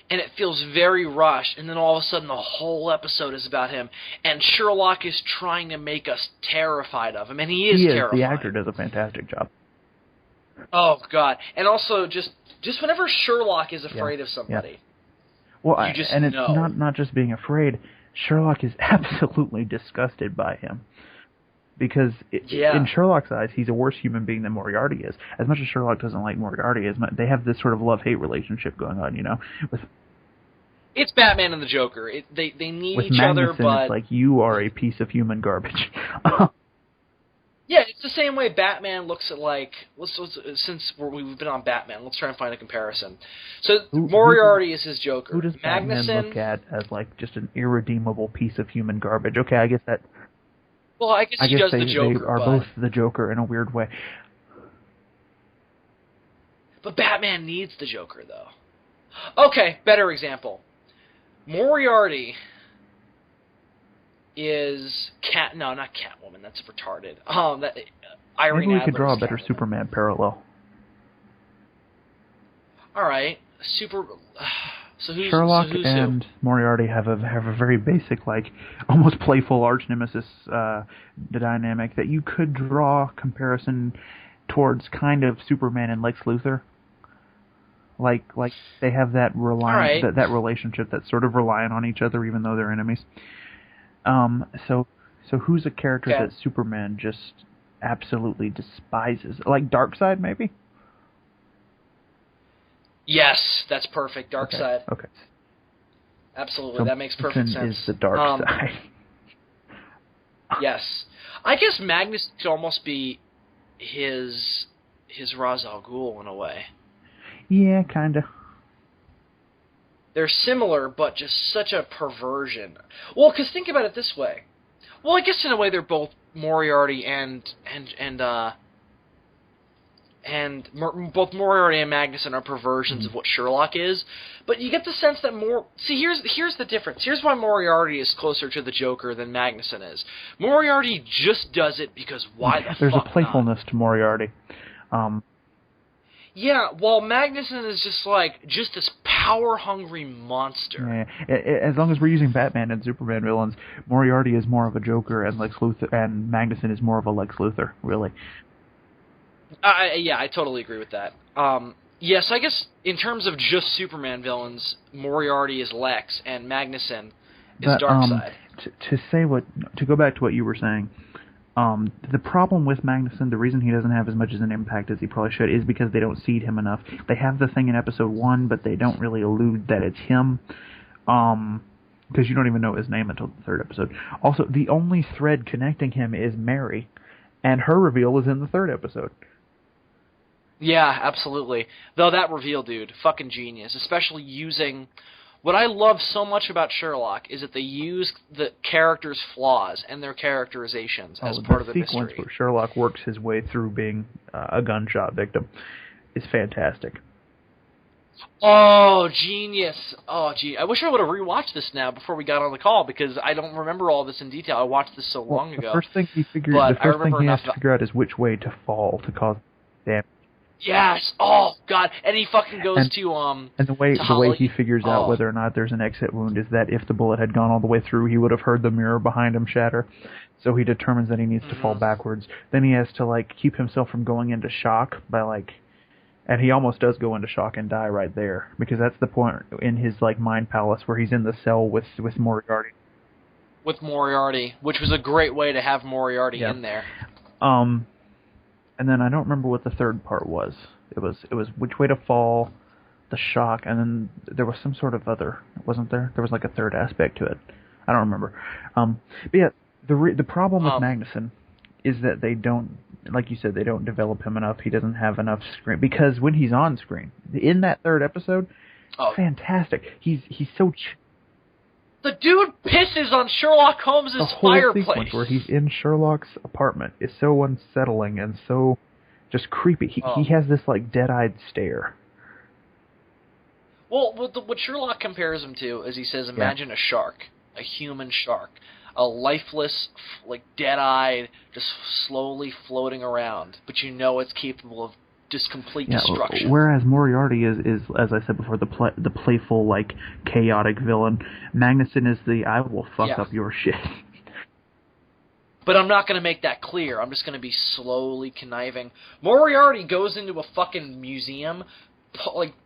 And it feels very rushed, and then all of a sudden the whole episode is about him, and Sherlock is trying to make us terrified of him, and he is terrified.
The actor does a fantastic job.
Oh God! And also, just whenever Sherlock is afraid of somebody,
Well,
you just
and it's
know.
not just being afraid. Sherlock is absolutely disgusted by him. Because in Sherlock's eyes, he's a worse human being than Moriarty is. As much as Sherlock doesn't like Moriarty, they have this sort of love-hate relationship going on,
It's Batman and the Joker. They need
with
each other,
Magnuson,
but
it's like, you are a piece of human garbage.
yeah, it's the same way Batman looks at, like, since we've been on Batman, let's try and find a comparison. So Moriarty is his Joker.
Who does Batman look at as, like, just an irredeemable piece of human garbage? Okay, I guess that...
Well, I guess he does the Joker,
they are both the Joker in a weird way.
But Batman needs the Joker, though. Okay, better example. Moriarty is not Catwoman. That's retarded. Irene
Maybe we could draw a
Adler's
better
Catwoman.
Superman parallel.
All right, So who's
Sherlock
and
who? Moriarty have a very basic, like, almost playful arch nemesis dynamic that you could draw comparison towards kind of Superman and Lex Luthor. Like they have that that relationship that's sort of reliant on each other, even though they're enemies. So who's a character that Superman just absolutely despises? Like Darkseid, maybe?
Yes, that's perfect. Darkseid.
Okay.
Absolutely,
so
that makes perfect sense.
Is the dark side.
Yes. I guess Magnus could almost be his Ra's al Ghul in a way.
Yeah, kind of.
They're similar, but just such a perversion. Well, because think about it this way. Well, I guess in a way they're both Moriarty both Moriarty and Magnuson are perversions of what Sherlock is, but you get the sense that here's the difference. Here's why Moriarty is closer to the Joker than Magnuson is. Moriarty just does it because why the
There's
fuck
a playfulness
not?
to Moriarty.
Yeah, while Magnuson is just this power-hungry monster.
Yeah. As long as we're using Batman and Superman villains, Moriarty is more of a Joker and Lex Luthor, and Magnuson is more of a Lex Luthor, really.
Yeah, I totally agree with that. Yes, I guess in terms of just Superman villains, Moriarty is Lex and Magnuson is Darkseid.
To go back to what you were saying, the problem with Magnuson, the reason he doesn't have as much as an impact as he probably should, is because they don't seed him enough. They have the thing in episode 1, but they don't really allude that it's him. Because you don't even know his name until the 3rd episode. Also, the only thread connecting him is Mary, and her reveal is in the 3rd episode.
Yeah, absolutely. Though that reveal, dude, fucking genius. Especially using... What I love so much about Sherlock is that they use the characters' flaws and their characterizations as part of the mystery.
The sequence where Sherlock works his way through being a gunshot victim is fantastic.
Oh, genius. Oh, gee. I wish I would have rewatched this now before we got on the call, because I don't remember all this in detail. I watched this so long ago.
The first thing he has to figure out is which way to fall to cause damage.
Yes. Oh God. And he fucking goes to
And the way he figures out whether or not there's an exit wound is that if the bullet had gone all the way through, he would have heard the mirror behind him shatter. So he determines that he needs to fall backwards. Then he has to keep himself from going into shock by and he almost does go into shock and die right there, because that's the point in his mind palace where he's in the cell with Moriarty.
With Moriarty, which was a great way to have Moriarty in there.
And then I don't remember what the third part was. It was which way to fall, the shock, and then there was some sort of other, wasn't there? There was a third aspect to it. I don't remember. But yeah, the problem with Magnuson is that they don't, like you said, they don't develop him enough. He doesn't have enough screen, because when he's on screen in that 3rd episode, fantastic. He's so.
The dude pisses on Sherlock Holmes' fireplace.
The whole sequence where he's in Sherlock's apartment is so unsettling and so just creepy. He has this dead-eyed stare.
Well, what Sherlock compares him to is, he says, imagine a shark, a human shark, a lifeless, dead-eyed, just slowly floating around, but it's capable of just complete destruction.
Whereas Moriarty is, as I said before, the playful, chaotic villain. Magnuson is the I will fuck up your shit.
But I'm not going to make that clear. I'm just going to be slowly conniving. Moriarty goes into a fucking museum,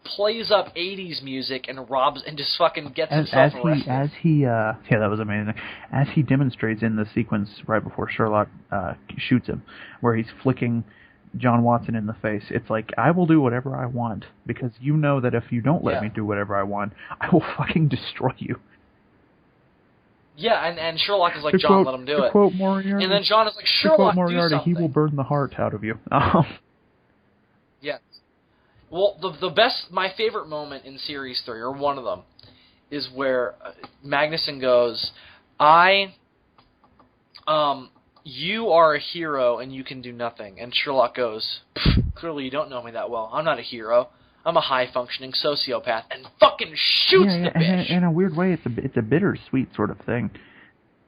plays up 80s music and robs and just fucking gets himself arrested.
Yeah, that was amazing. As he demonstrates in the sequence right before Sherlock shoots him, where he's flicking John Watson in the face, it's like, I will do whatever I want, because you know that if you don't let me do whatever I want, I will fucking destroy you.
Yeah, and Sherlock is like, John, let him do it.
Quote Moriarty,
and then John is like, Sherlock,
Moriarty,
do something.
He will burn the heart out of you.
Yeah. Well, my favorite moment in Series 3, or one of them, is where Magnuson goes, you are a hero and you can do nothing. And Sherlock goes, clearly you don't know me that well. I'm not a hero. I'm a high-functioning sociopath, and fucking shoots the bitch.
In a weird way, it's a bittersweet sort of thing,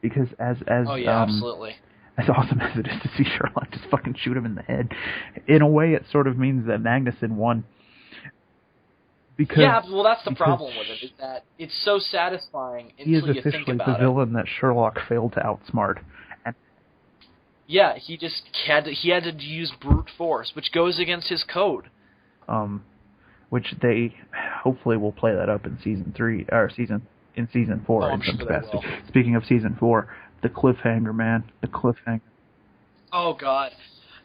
because
absolutely.
As awesome as it is to see Sherlock just fucking shoot him in the head, in a way, it sort of means that Magnuson won. Because
that's the problem with it, is that it's so satisfying until you think about it.
He is officially the villain that Sherlock failed to outsmart.
Yeah, he had to use brute force, which goes against his code.
Which they hopefully will play that up in season 4 in some capacity. Speaking of season 4, the cliffhanger, man, the cliffhanger.
Oh God,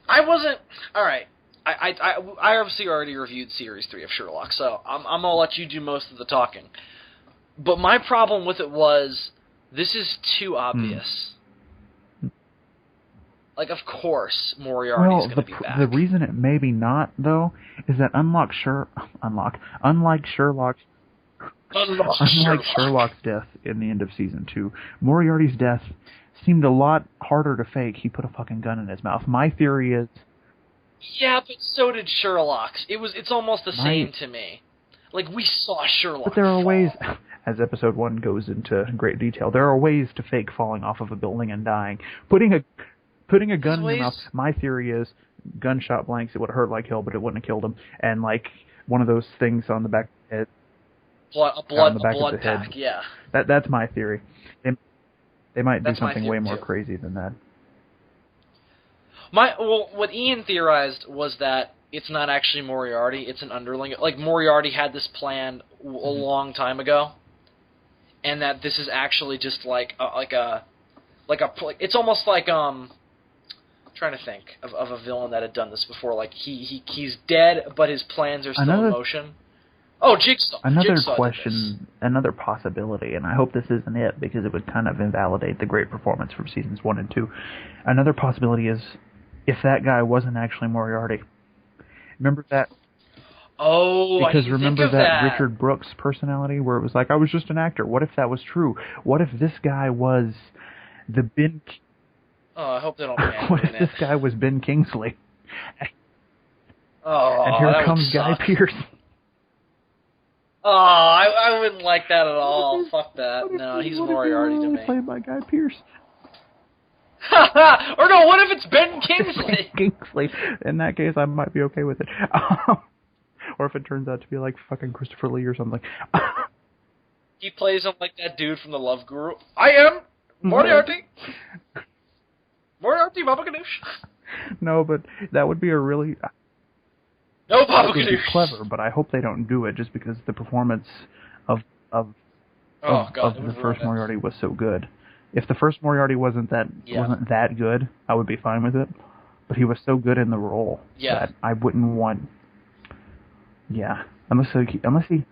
I wasn't all right. I obviously already reviewed Series 3 of Sherlock, so I'm gonna let you do most of the talking. But my problem with it was, this is too obvious. Like, of course, Moriarty's going to be back.
The reason it may be not, though, is that unlike Sherlock's death in the end of Season 2, Moriarty's death seemed a lot harder to fake. He put a fucking gun in his mouth. My theory is...
Yeah, but so did Sherlock's. It's almost the same to me. Like, we saw Sherlock
But there are ways... As Episode 1 goes into great detail, there are ways to fake falling off of a building and dying. Putting a gun in your mouth, my theory is, gunshot blanks, it would have hurt like hell, but it wouldn't have killed him. And, like, one of those things on the back of the head.
Blood pack, yeah.
That's my theory. They might do something way more crazy than that.
What Ian theorized was that it's not actually Moriarty, it's an underling. Like, Moriarty had this plan a long time ago, and that this is actually just it's almost like trying to think of a villain that had done this before. Like, he's dead, but his plans are still in motion. Oh, Jigsaw.
Another possibility, and I hope this isn't it, because it would kind of invalidate the great performance from Seasons 1 and 2. Another possibility is, if that guy wasn't actually Moriarty. Remember that?
Oh,
because remember that
that
Richard Brooks personality, where it was like, I was just an actor. What if that was true? What if this guy was the Ben...
Oh, I hope they don't.
What if this guy was Ben Kingsley?
Oh,
and here comes Guy Pearce.
Oh, I wouldn't like that at all. Fuck that. No, he's Moriarty to me.
Played by Guy Pearce.
Or no, what if it's Ben Kingsley?
Kingsley. In that case, I might be okay with it. Or if it turns out to be like fucking Christopher Lee or something.
He plays him like that dude from The Love Guru. I am Moriarty. Moriarty, Baba Ganoush.
No, but that would be a really...
No, Baba Ganoush.
Clever, but I hope they don't do it just because the performance of the first Moriarty was so good. If the first Moriarty wasn't that good, I would be fine with it. But he was so good in the role that I wouldn't want... Yeah. Unless he...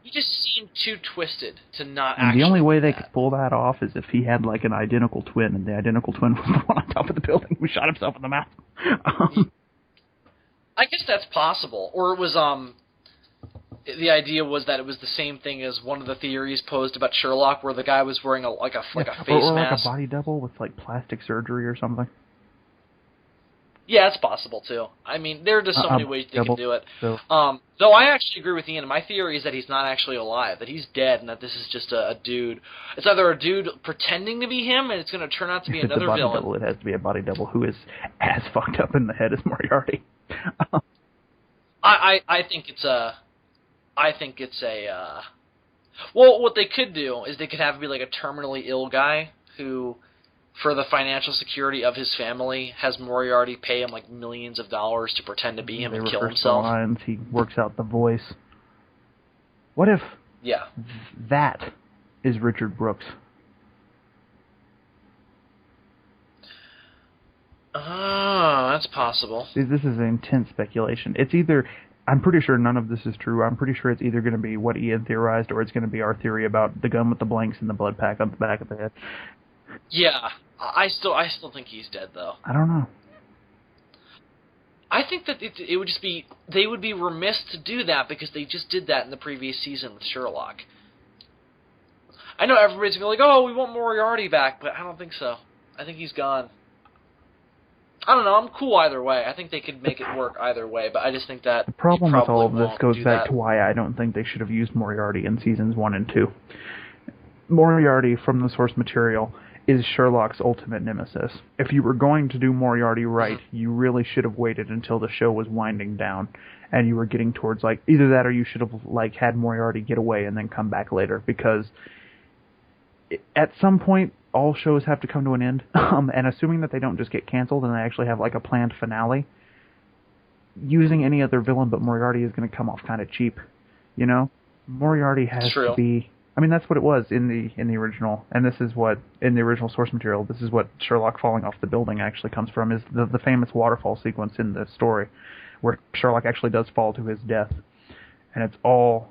He just seemed too twisted to not actually...
The only way they could pull that off is if he had, like, an identical twin, and the identical twin was the one on top of the building who shot himself in the mouth.
I guess that's possible. Or it was, the idea was that it was the same thing as one of the theories posed about Sherlock, where the guy was wearing a face mask.
Or like a body double with, like, plastic surgery or something.
Yeah, it's possible, too. I mean, there are just so many ways they can do it. Though I actually agree with Ian. My theory is that he's not actually alive, that he's dead, and that this is just a dude. It's either a dude pretending to be him, and it's going to turn out to be another villain.
Double, it has to be a body double who is as fucked up in the head as Moriarty.
I think it's a... Well, what they could do is they could have it be like a terminally ill guy who for the financial security of his family, has Moriarty pay him like millions of dollars to pretend to be him and kill himself.
Lines, he works out the voice. What if that is Richard Brooks?
Oh, that's possible.
See, this is intense speculation. It's either... I'm pretty sure none of this is true. I'm pretty sure it's either going to be what Ian theorized or it's going to be our theory about the gun with the blanks and the blood pack on the back of the head.
Yeah. I still think he's dead, though.
I don't know.
I think that it would just be... They would be remiss to do that because they just did that in the previous season with Sherlock. I know everybody's going to be like, oh, we want Moriarty back, but I don't think so. I think he's gone. I don't know. I'm cool either way. I think they could make it work either way, but I just think that
the problem with all of this goes back to why I don't think they should have used Moriarty in seasons 1 and 2. Moriarty, from the source material, is Sherlock's ultimate nemesis. If you were going to do Moriarty right, you really should have waited until the show was winding down, and you were getting towards, like, either that or you should have, like, had Moriarty get away and then come back later, because at some point, all shows have to come to an end, and assuming that they don't just get canceled and they actually have, like, a planned finale, using any other villain but Moriarty is going to come off kind of cheap, you know? Moriarty has to be... I mean, that's what it was in the original, and this is what, in the original source material, this is what Sherlock falling off the building actually comes from, is the famous waterfall sequence in the story, where Sherlock actually does fall to his death. And it's all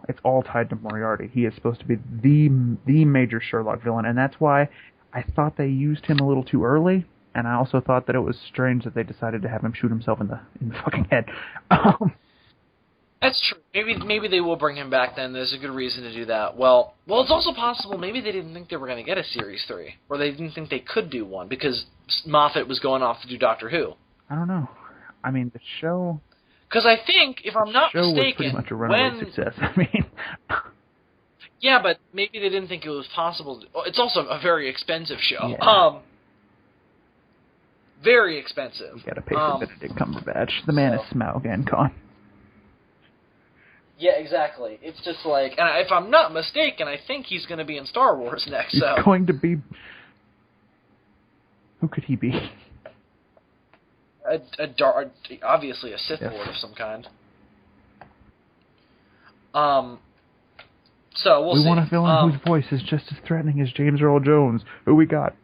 tied to Moriarty. He is supposed to be the major Sherlock villain, and that's why I thought they used him a little too early, and I also thought that it was strange that they decided to have him shoot himself in the fucking head.
That's true. Maybe they will bring him back then. There's a good reason to do that. Well, it's also possible maybe they didn't think they were going to get a Series 3, or they didn't think they could do one, because Moffat was going off to do Doctor Who.
I don't know. I mean, the show...
Because I think, if I'm not mistaken,
was pretty much a runaway success. I mean,
yeah, but maybe they didn't think it was possible. It's also a very expensive show.
Yeah.
Very expensive.
You got to pay for Benedict Cumberbatch. The man is Smaug and Khan.
Yeah, exactly. It's just like, and if I'm not mistaken, I think he's going to be in Star Wars next.
He's going to be. Who could he be?
Obviously a Sith Lord of some kind. So we'll see.
We want a villain whose voice is just as threatening as James Earl Jones. Who we got?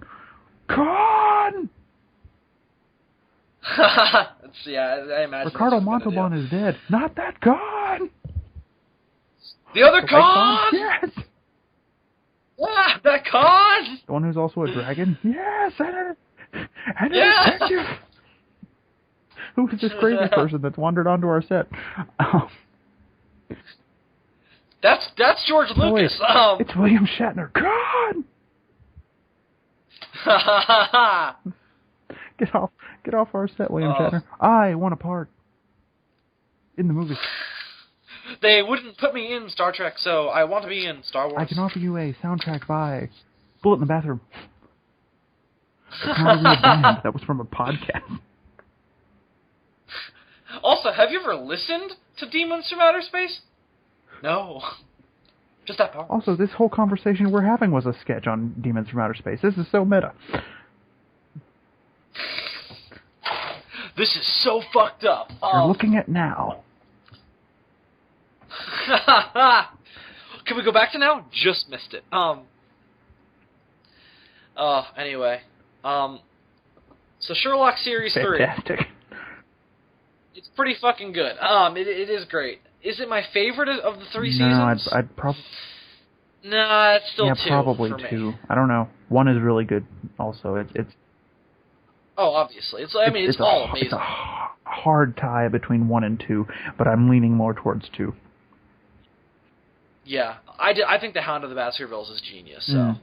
Khan!
I imagine
Ricardo Montalban is dead. Not that Khan!
The other Khan!
Yes!
Ah, that Khan!
The one who's also a dragon? Yes! And a detective! Who is this crazy person that's wandered onto our set?
That's George Lucas.
It's William Shatner. God! Get off our set, William Shatner. I want a part in the movie.
They wouldn't put me in Star Trek, so I want to be in Star Wars.
I can offer you a soundtrack by Bullet in the Bathroom. That's not even a band. That was from a podcast.
Also, have you ever listened to Demons from Outer Space? No. Just that part.
Also, this whole conversation we're having was a sketch on Demons from Outer Space. This is so meta.
This is so fucked up.
You're looking at now.
Can we go back to now? Just missed it. Anyway. So Sherlock Series 3.
Fantastic.
It's pretty fucking good. It is great. Is it my favorite of the 3 seasons?
No, I'd probably...
Nah, it's still 2
probably
for me.
2. I don't know. 1 is really good also. It's
Oh, obviously. It's all amazing.
It's a hard tie between 1 and 2, but I'm leaning more towards 2.
Yeah. I think the Hound of the Baskervilles is genius, so...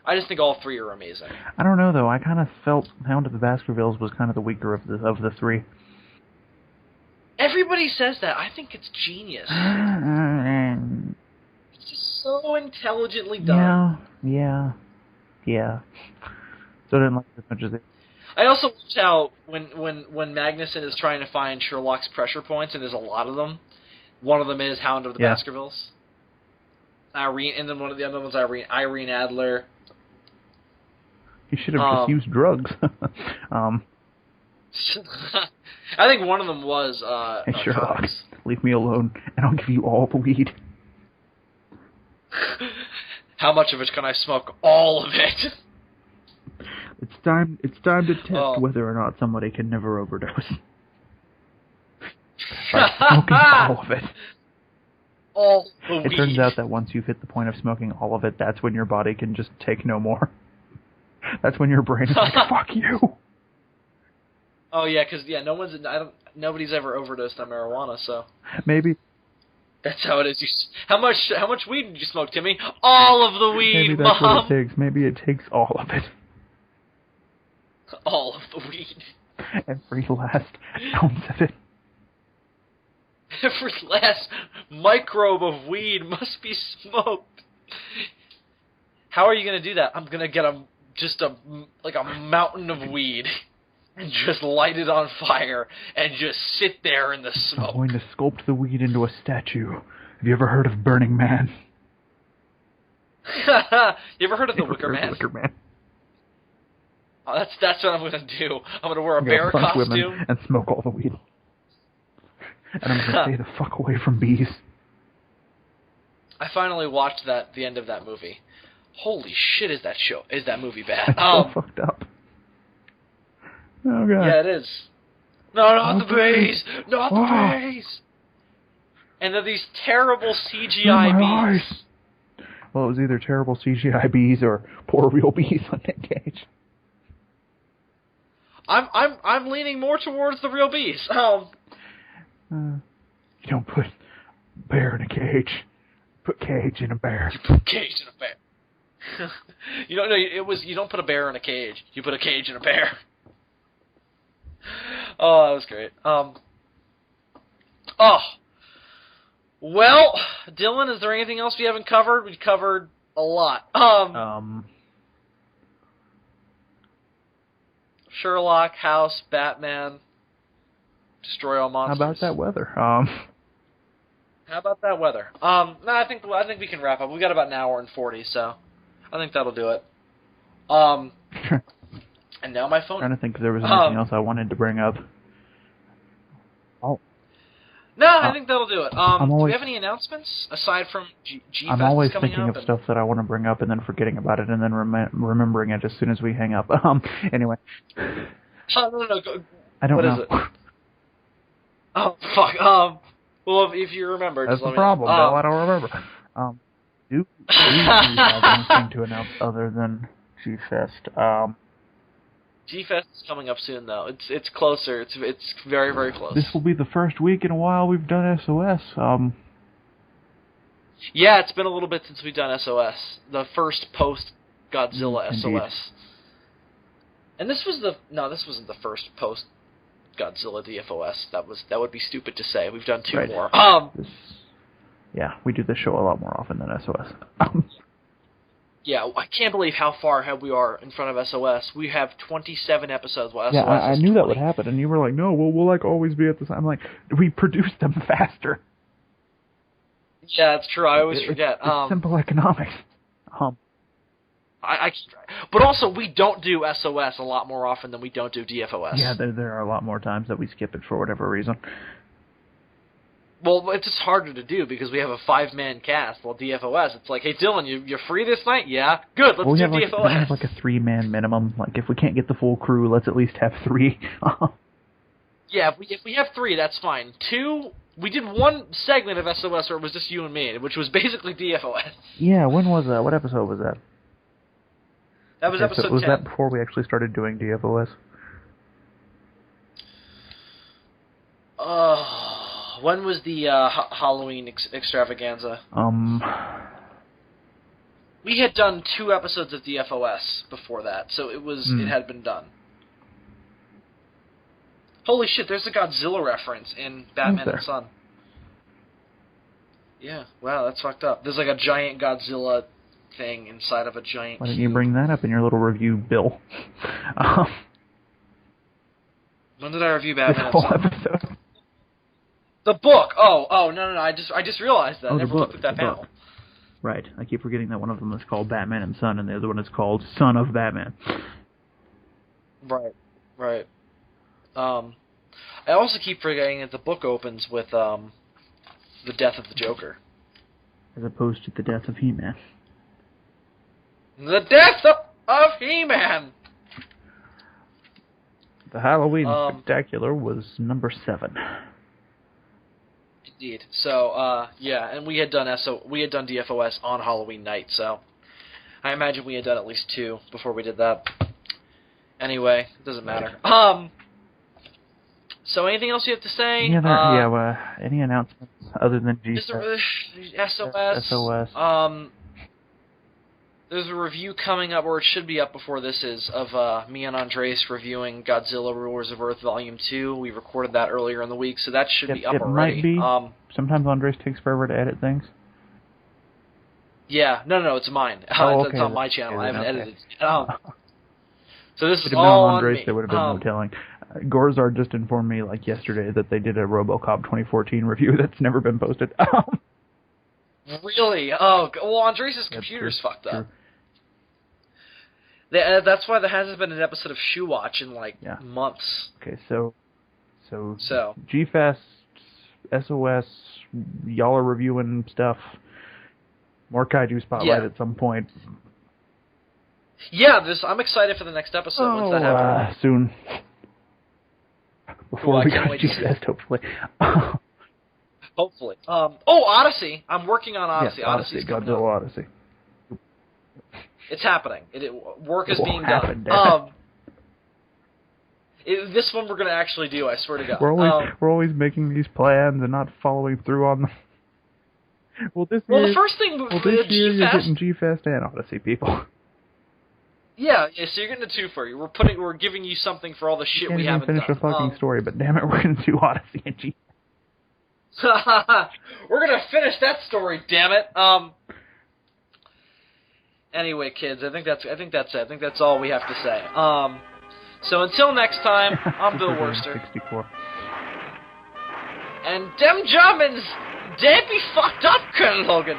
I just think all 3 are amazing.
I don't know, though. I kind of felt Hound of the Baskervilles was kind of the weaker of the 3.
Everybody says that. I think it's genius. It's just so intelligently done.
Yeah. So I didn't like it as much as it.
I also loved how when Magnuson is trying to find Sherlock's pressure points, and there's a lot of them, one of them is Hound of the Baskervilles. Irene, and then one of the other ones, Irene Adler.
He should have just used drugs.
I think one of them was
Hey, Sherlock,
narcotics.
leave me alone, and I'll give you all the weed.
How much of it can I smoke? All of it.
It's time to test whether or not somebody can never overdose. By smoking all of it.
All the weed.
It turns out that once you've hit the point of smoking all of it, that's when your body can just take no more. That's when your brain is like, fuck you.
Oh yeah, because nobody's ever overdosed on marijuana, so
Maybe.
That's how it is. How much weed did you smoke, Timmy? All of the weed,
Maybe that's
Mom.
what it takes. Maybe it takes all of it.
All of the weed.
Every last ounce of it.
Every last microbe of weed must be smoked. How are you going to do that? I'm going to get a mountain of weed and just light it on fire and just sit there in the smoke.
I'm going to sculpt the weed into a statue. Have you ever heard of Burning Man?
You ever heard of the Wicker Man?
Wicker Man.
Oh, that's what I'm going to do. I'm going to wear a bear
punch
costume.
Women and smoke all the weed. And I'm going to stay the fuck away from bees.
I finally watched the end of that movie. Holy shit, is that movie bad?
It's so fucked up. Oh, God.
Yeah, it is. No, not the bees! Not the bees! And they're these terrible CGI bees.
Well, it was either terrible CGI bees or poor real bees on Nick Cage.
I'm leaning more towards the real bees.
You don't put bear in a cage. Put cage in a bear.
You put cage in a bear. You don't put a bear in a cage. You put a cage in a bear. Oh, that was great. Well, Dylan, is there anything else we haven't covered? We covered a lot. Sherlock, House, Batman, Destroy All Monsters.
How about that weather?
How about that weather? No, I think we can wrap up. We got about an hour and 40, so I think that'll do it. And now my phone.
I'm trying to think if there was anything else I wanted to bring up.
No, I think that'll do it. Do we have any announcements aside from G-Fest
I'm always
coming
thinking
up
of stuff that I want to bring up and then forgetting about it and then remembering it as soon as we hang up. Anyway.
No.
I don't know.
What is it? Oh, fuck. Well, if you remember,
that's
just let
the problem, Bill. I don't remember. Do you have anything to announce other than G-Fest?
G-Fest is coming up soon, though. It's closer. It's very, very close.
This will be the first week in a while we've done SOS.
Yeah, it's been a little bit since we've done SOS. The first post-Godzilla SOS.
Indeed.
And this wasn't the first post-Godzilla DFOS. That would be stupid to say. We've done two more.
Yeah, we do this show a lot more often than SOS.
Yeah, I can't believe how far ahead we are in front of SOS. We have 27 episodes while SOS
I
is
knew
20.
that would happen, and you were like, no, we'll like always be at the same. I'm like, we produce them faster.
Yeah, that's true. I always forget.
It's simple economics.
But also, we don't do SOS a lot more often than we don't do DFOS.
Yeah, there are a lot more times that we skip it for whatever reason.
Well, it's just harder to do because we have a 5-man cast. While DFOS, it's like, hey, Dylan, you're free this night? Yeah? Good, let's do DFOS.
We have like a 3-man minimum. Like, if we can't get the full crew, let's at least have 3.
Yeah, if we have 3, that's fine. 2, we did one segment of SOS where it was just you and me, which was basically DFOS.
Yeah, when was that? What episode was that?
That was episode 10.
Was that before we actually started doing DFOS?
When was the Halloween extravaganza? We had done 2 episodes of DFOS before that, so it had been done. Holy shit, there's a Godzilla reference in Batman and Son. Yeah, wow, that's fucked up. There's like a giant Godzilla thing inside of a giant
Why didn't you bring that up in your little review, Bill?
When did I review Batman and
This whole
Son?
episode.
The book! Oh, no, I just realized that. I never looked at that panel.
Right, I keep forgetting that one of them is called Batman and Son, and the other one is called Son of Batman.
Right. Right. I also keep forgetting that the book opens with the death of the Joker.
As opposed to the death of He-Man.
The death of He-Man!
The Halloween Spectacular was number 7.
Indeed. So, yeah, and we had done DFOS on Halloween night, so I imagine we had done at least 2 before we did that. Anyway, it doesn't matter. So anything else you have to say?
Any announcements other than
SOS.
SOS.
There's a review coming up, or it should be up before this is, of me and Andres reviewing Godzilla Rulers of Earth Volume 2. We recorded that earlier in the week, so that should be up already.
It might be. Sometimes Andres takes forever to edit things.
Yeah, no, it's mine.
Okay.
It's on my channel. I haven't edited it. So this is
all
all
on Andres,
me.
There would have been no telling. Gorzard just informed me, like yesterday, that they did a RoboCop 2014 review that's never been posted.
Really? Oh, well, Andres' computer's fucked up. That's why there hasn't been an episode of Shoe Watch in, months.
Okay, so G-Fest, SOS, y'all are reviewing stuff. More Kaiju Spotlight at some point.
Yeah, I'm excited for the next episode once that happens.
Soon. Before we go to G-Fest, hopefully.
Hopefully. Odyssey. I'm working on Odyssey.
Yes, Odyssey, Godzilla Odyssey.
It's happening. Work is being
done.
This one we're going to actually do, I swear to God.
We're always making these plans and not following through on them.
The first thing...
this year you're getting G-Fest and Odyssey, people.
Yeah, so you're getting the 2 for you. We're giving you something for all the shit we haven't done.
Can't even finish a fucking story, but damn it, we're going to do Odyssey and G.
We're going to finish that story, damn it. Anyway, kids, I think that's it. I think that's all we have to say. So until next time, I'm Bill Worster.
64.
And them Germans, they be fucked up, Colonel Logan.